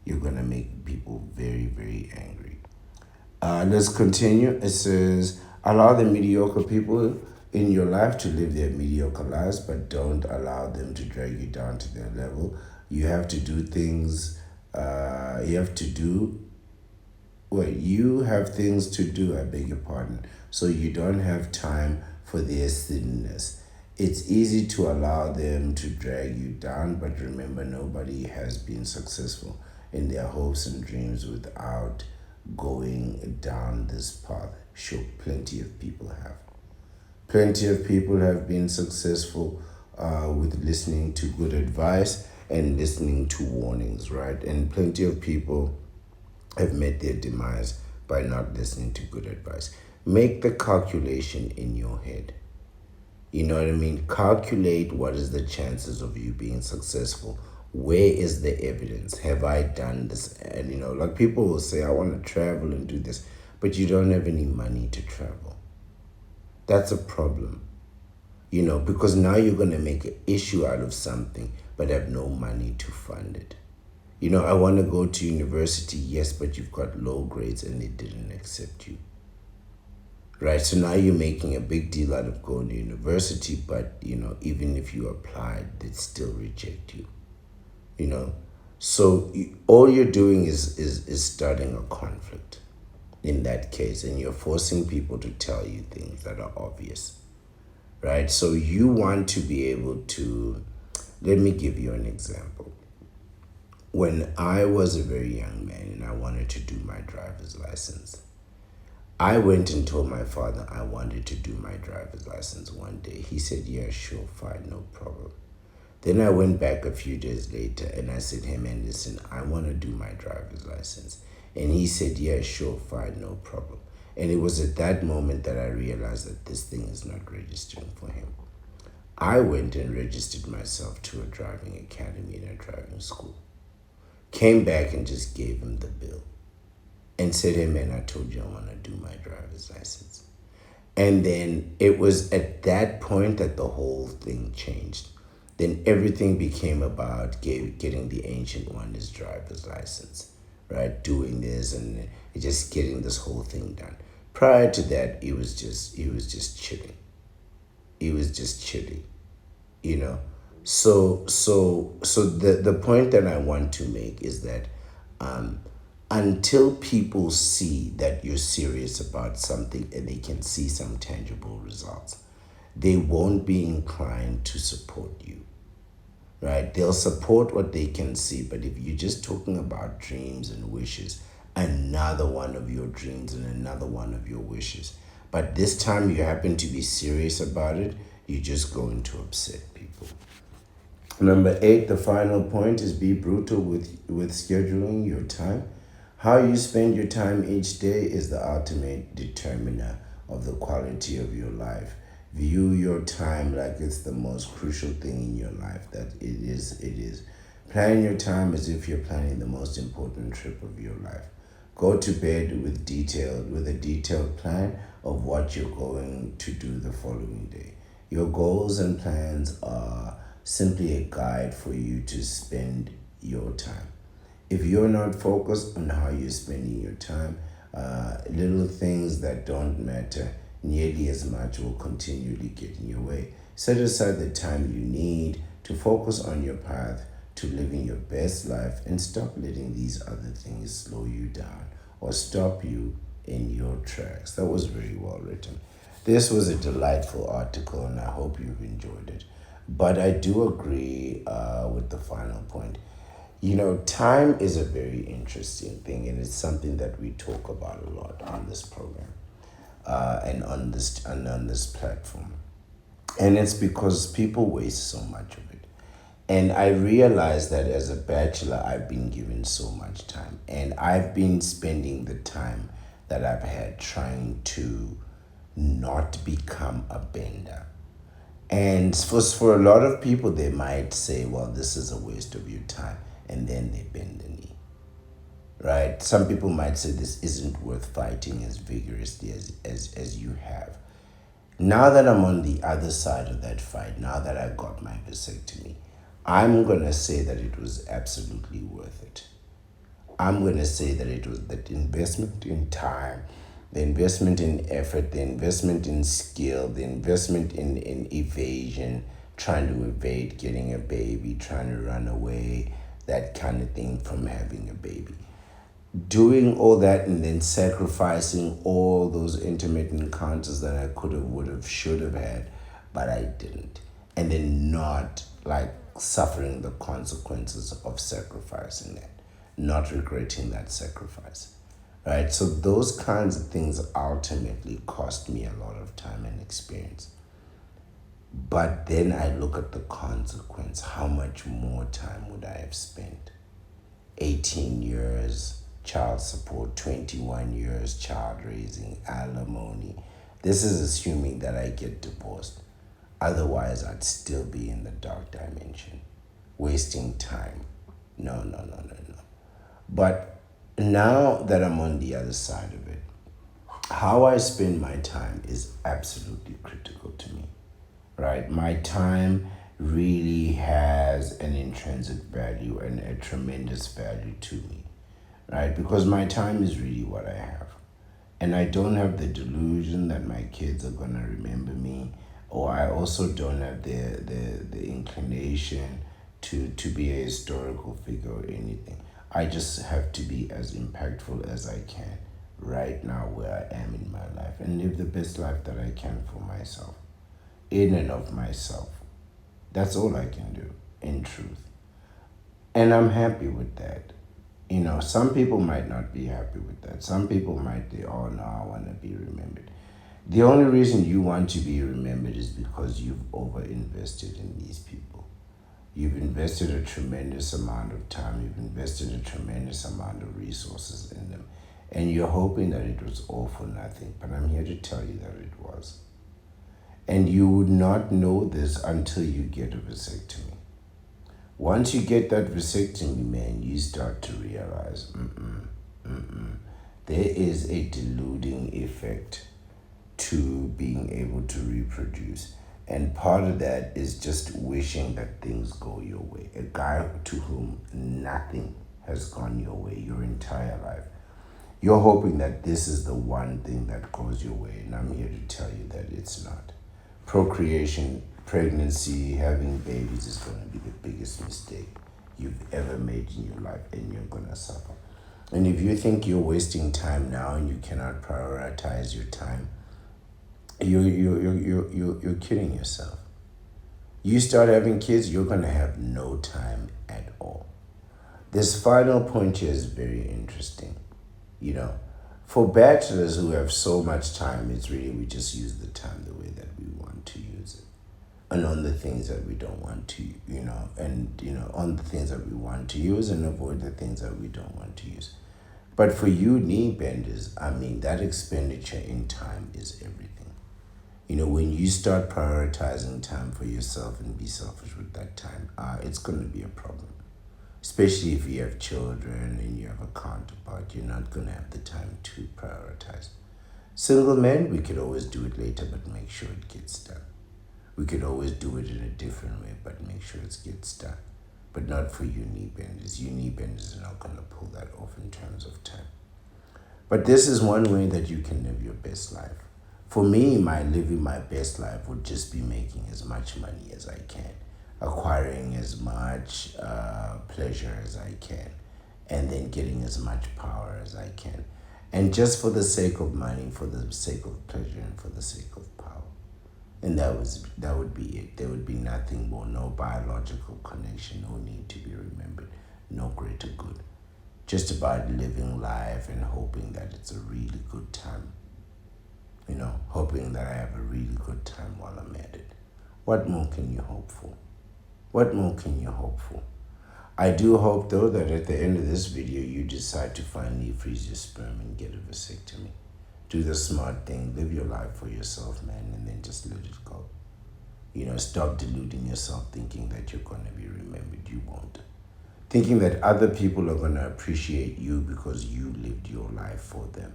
You're going to make people very, very angry. Let's continue. It says, allow the mediocre people in your life to live their mediocre lives, but don't allow them to drag you down to their level. You have to do things, you have to do you have things to do, I beg your pardon. So you don't have time for their silliness. It's easy to allow them to drag you down, but remember, nobody has been successful in their hopes and dreams without going down this path. Sure, plenty of people have. Plenty of people have been successful with listening to good advice and listening to warnings, right? And plenty of people have met their demise by not listening to good advice. Make the calculation in your head. You know what I mean? Calculate what is the chances of you being successful. Where is the evidence? Have I done this? And like people will say, I want to travel and do this, but you don't have any money to travel. That's a problem. Because now you're going to make an issue out of something, but have no money to fund it. I want to go to university, yes, but you've got low grades and they didn't accept you. Right? So now you're making a big deal out of going to university, but, even if you applied, they'd still reject you. So all you're doing is starting a conflict in that case, and you're forcing people to tell you things that are obvious. Right? So you want to be able to, let me give you an example. When I was a very young man and I wanted to do my driver's license, I went and told my father I wanted to do my driver's license one day. He said, yeah, sure, fine, no problem. Then I went back a few days later and I said, hey man, listen, I want to do my driver's license. And he said, yeah, sure, fine, no problem. And it was at that moment that I realized that this thing is not registering for him. I went and registered myself to a driving academy and a driving school. Came back and just gave him the bill and said, hey man, I told you I want to do my driver's license. And then it was at that point that the whole thing changed. Then everything became about getting the ancient one his driver's license, right? Doing this and just getting this whole thing done. Prior to that, he was just chilling. He was just chilling, So the point that I want to make is that until people see that you're serious about something and they can see some tangible results, they won't be inclined to support you, right? They'll support what they can see, but if you're just talking about dreams and wishes, another one of your dreams and another one of your wishes, but this time you happen to be serious about it, you're just going to upset people. Number 8, the final point is be brutal with scheduling your time. How you spend your time each day is the ultimate determiner of the quality of your life. View your time like it's the most crucial thing in your life. That it is. Plan your time as if you're planning the most important trip of your life. Go to bed with a detailed plan of what you're going to do the following day. Your goals and plans are simply a guide for you to spend your time. If you're not focused on how you're spending your time, little things that don't matter nearly as much will continually get in your way. Set aside the time you need to focus on your path to living your best life and stop letting these other things slow you down or stop you in your tracks. That was very well written. This was a delightful article and I hope you've enjoyed it. But I do agree with the final point. Time is a very interesting thing, and it's something that we talk about a lot on this program and on this platform. And it's because people waste so much of it. And I realized that as a bachelor, I've been given so much time, and I've been spending the time that I've had trying to not become a bender. And for a lot of people, they might say, well, this is a waste of your time. And then they bend the knee, right? Some people might say this isn't worth fighting as vigorously as you have. Now that I'm on the other side of that fight, now that I got my vasectomy, I'm going to say that it was absolutely worth it. I'm going to say that it was that investment in time, the investment in effort, the investment in skill, the investment in evasion, trying to evade getting a baby, trying to run away, that kind of thing from having a baby. Doing all that and then sacrificing all those intimate encounters that I could have, would have, should have had, but I didn't. And then not like suffering the consequences of sacrificing that, not regretting that sacrifice. Right? So those kinds of things ultimately cost me a lot of time and experience. But then I look at the consequence. How much more time would I have spent? 18 years child support, 21 years child raising, alimony. This is assuming that I get divorced. Otherwise, I'd still be in the dark dimension, wasting time. No. But now that I'm on the other side of it, how I spend my time is absolutely critical to me, right? My time really has an intrinsic value and a tremendous value to me, right? Because my time is really what I have. And I don't have the delusion that my kids are going to remember me, or I also don't have the inclination to be a historical figure or anything. I just have to be as impactful as I can right now where I am in my life and live the best life that I can for myself, in and of myself. That's all I can do, in truth. And I'm happy with that. You know, some people might not be happy with that. Some people might say, oh no, I want to be remembered. The only reason you want to be remembered is because you've over-invested in these people. You've invested a tremendous amount of time. You've invested a tremendous amount of resources in them. And you're hoping that it was all for nothing. But I'm here to tell you that it was. And you would not know this until you get a vasectomy. Once you get that vasectomy, man, you start to realize, there is a deluding effect to being able to reproduce. And part of that is just wishing that things go your way. A guy to whom nothing has gone your way your entire life. You're hoping that this is the one thing that goes your way. And I'm here to tell you that it's not. Procreation, pregnancy, having babies is going to be the biggest mistake you've ever made in your life, and you're going to suffer. And if you think you're wasting time now and you cannot prioritize your time, you're kidding yourself. You start having kids, you're going to have no time at all. This final point here is very interesting. You know, for bachelors who have so much time, it's really, we just use the time the way that we want to use it. And on the things that we don't want to, on the things that we want to use, and avoid the things that we don't want to use. But for you knee benders, I mean, that expenditure in time is everything. You know, when you start prioritizing time for yourself and be selfish with that time, it's going to be a problem. Especially if you have children and you have a counterpart, you're not going to have the time to prioritize. Single men, we could always do it later, but make sure it gets done. We could always do it in a different way, but make sure it gets done. But not for you knee benders. You knee benders are not going to pull that off in terms of time. But this is one way that you can live your best life. For me, my living my best life would just be making as much money as I can, acquiring as much pleasure as I can, and then getting as much power as I can. And just for the sake of money, for the sake of pleasure, and for the sake of power. And that would be it. There would be nothing more, no biological connection, no need to be remembered, no greater good. Just about living life and hoping that it's a really good time. You know, hoping that I have a really good time while I'm at it. What more can you hope for? What more can you hope for? I do hope, though, that at the end of this video, you decide to finally freeze your sperm and get a vasectomy. Do the smart thing. Live your life for yourself, man, and then just let it go. Stop deluding yourself thinking that you're going to be remembered. You won't. Thinking that other people are going to appreciate you because you lived your life for them.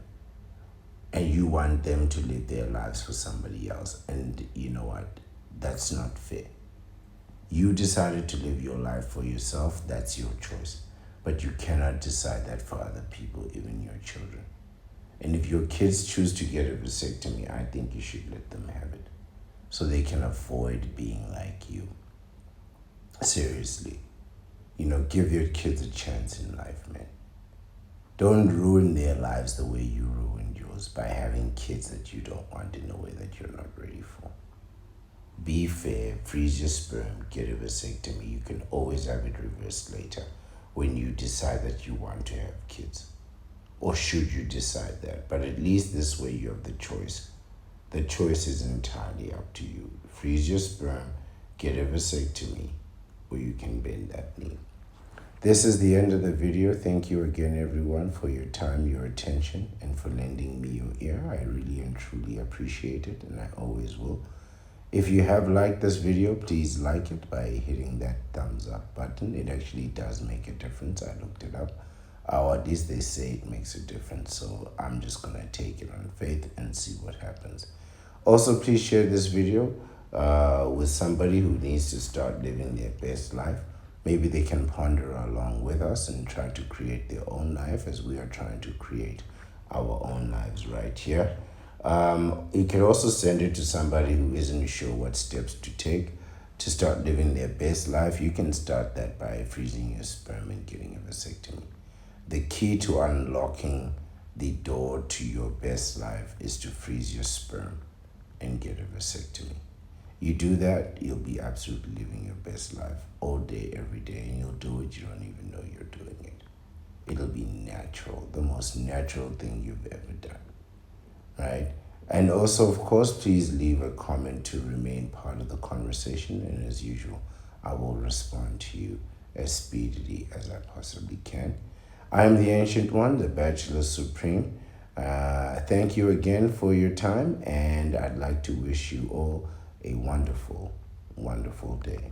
And you want them to live their lives for somebody else. And you know what? That's not fair. You decided to live your life for yourself. That's your choice. But you cannot decide that for other people, even your children. And if your kids choose to get a vasectomy, I think you should let them have it so they can avoid being like you. Seriously. Give your kids a chance in life, man. Don't ruin their lives the way you ruined yours by having kids that you don't want in a way that you're not ready for. Be fair, freeze your sperm, get a vasectomy. You can always have it reversed later when you decide that you want to have kids. Or should you decide that? But at least this way you have the choice. The choice is entirely up to you. Freeze your sperm, get a vasectomy, or you can bend that knee. This is the end of the video. Thank you again, everyone, for your time, your attention, and for lending me your ear. I really and truly appreciate it, and I always will. If you have liked this video, please like it by hitting that thumbs up button. It actually does make a difference. I looked it up. Or at least they say it makes a difference. So I'm just going to take it on faith and see what happens. Also, please share this video with somebody who needs to start living their best life. Maybe they can ponder along with us and try to create their own life as we are trying to create our own lives right here. You can also send it to somebody who isn't sure what steps to take to start living their best life. You can start that by freezing your sperm and getting a vasectomy. The key to unlocking the door to your best life is to freeze your sperm and get a vasectomy. You do that, you'll be absolutely living your best life all day, every day, and you'll do it, you don't even know you're doing it. It'll be natural, the most natural thing you've ever done, right? And also, of course, please leave a comment to remain part of the conversation, and as usual, I will respond to you as speedily as I possibly can. I am the Ancient One, the Bachelor Supreme. Thank you again for your time, and I'd like to wish you all a wonderful, wonderful day.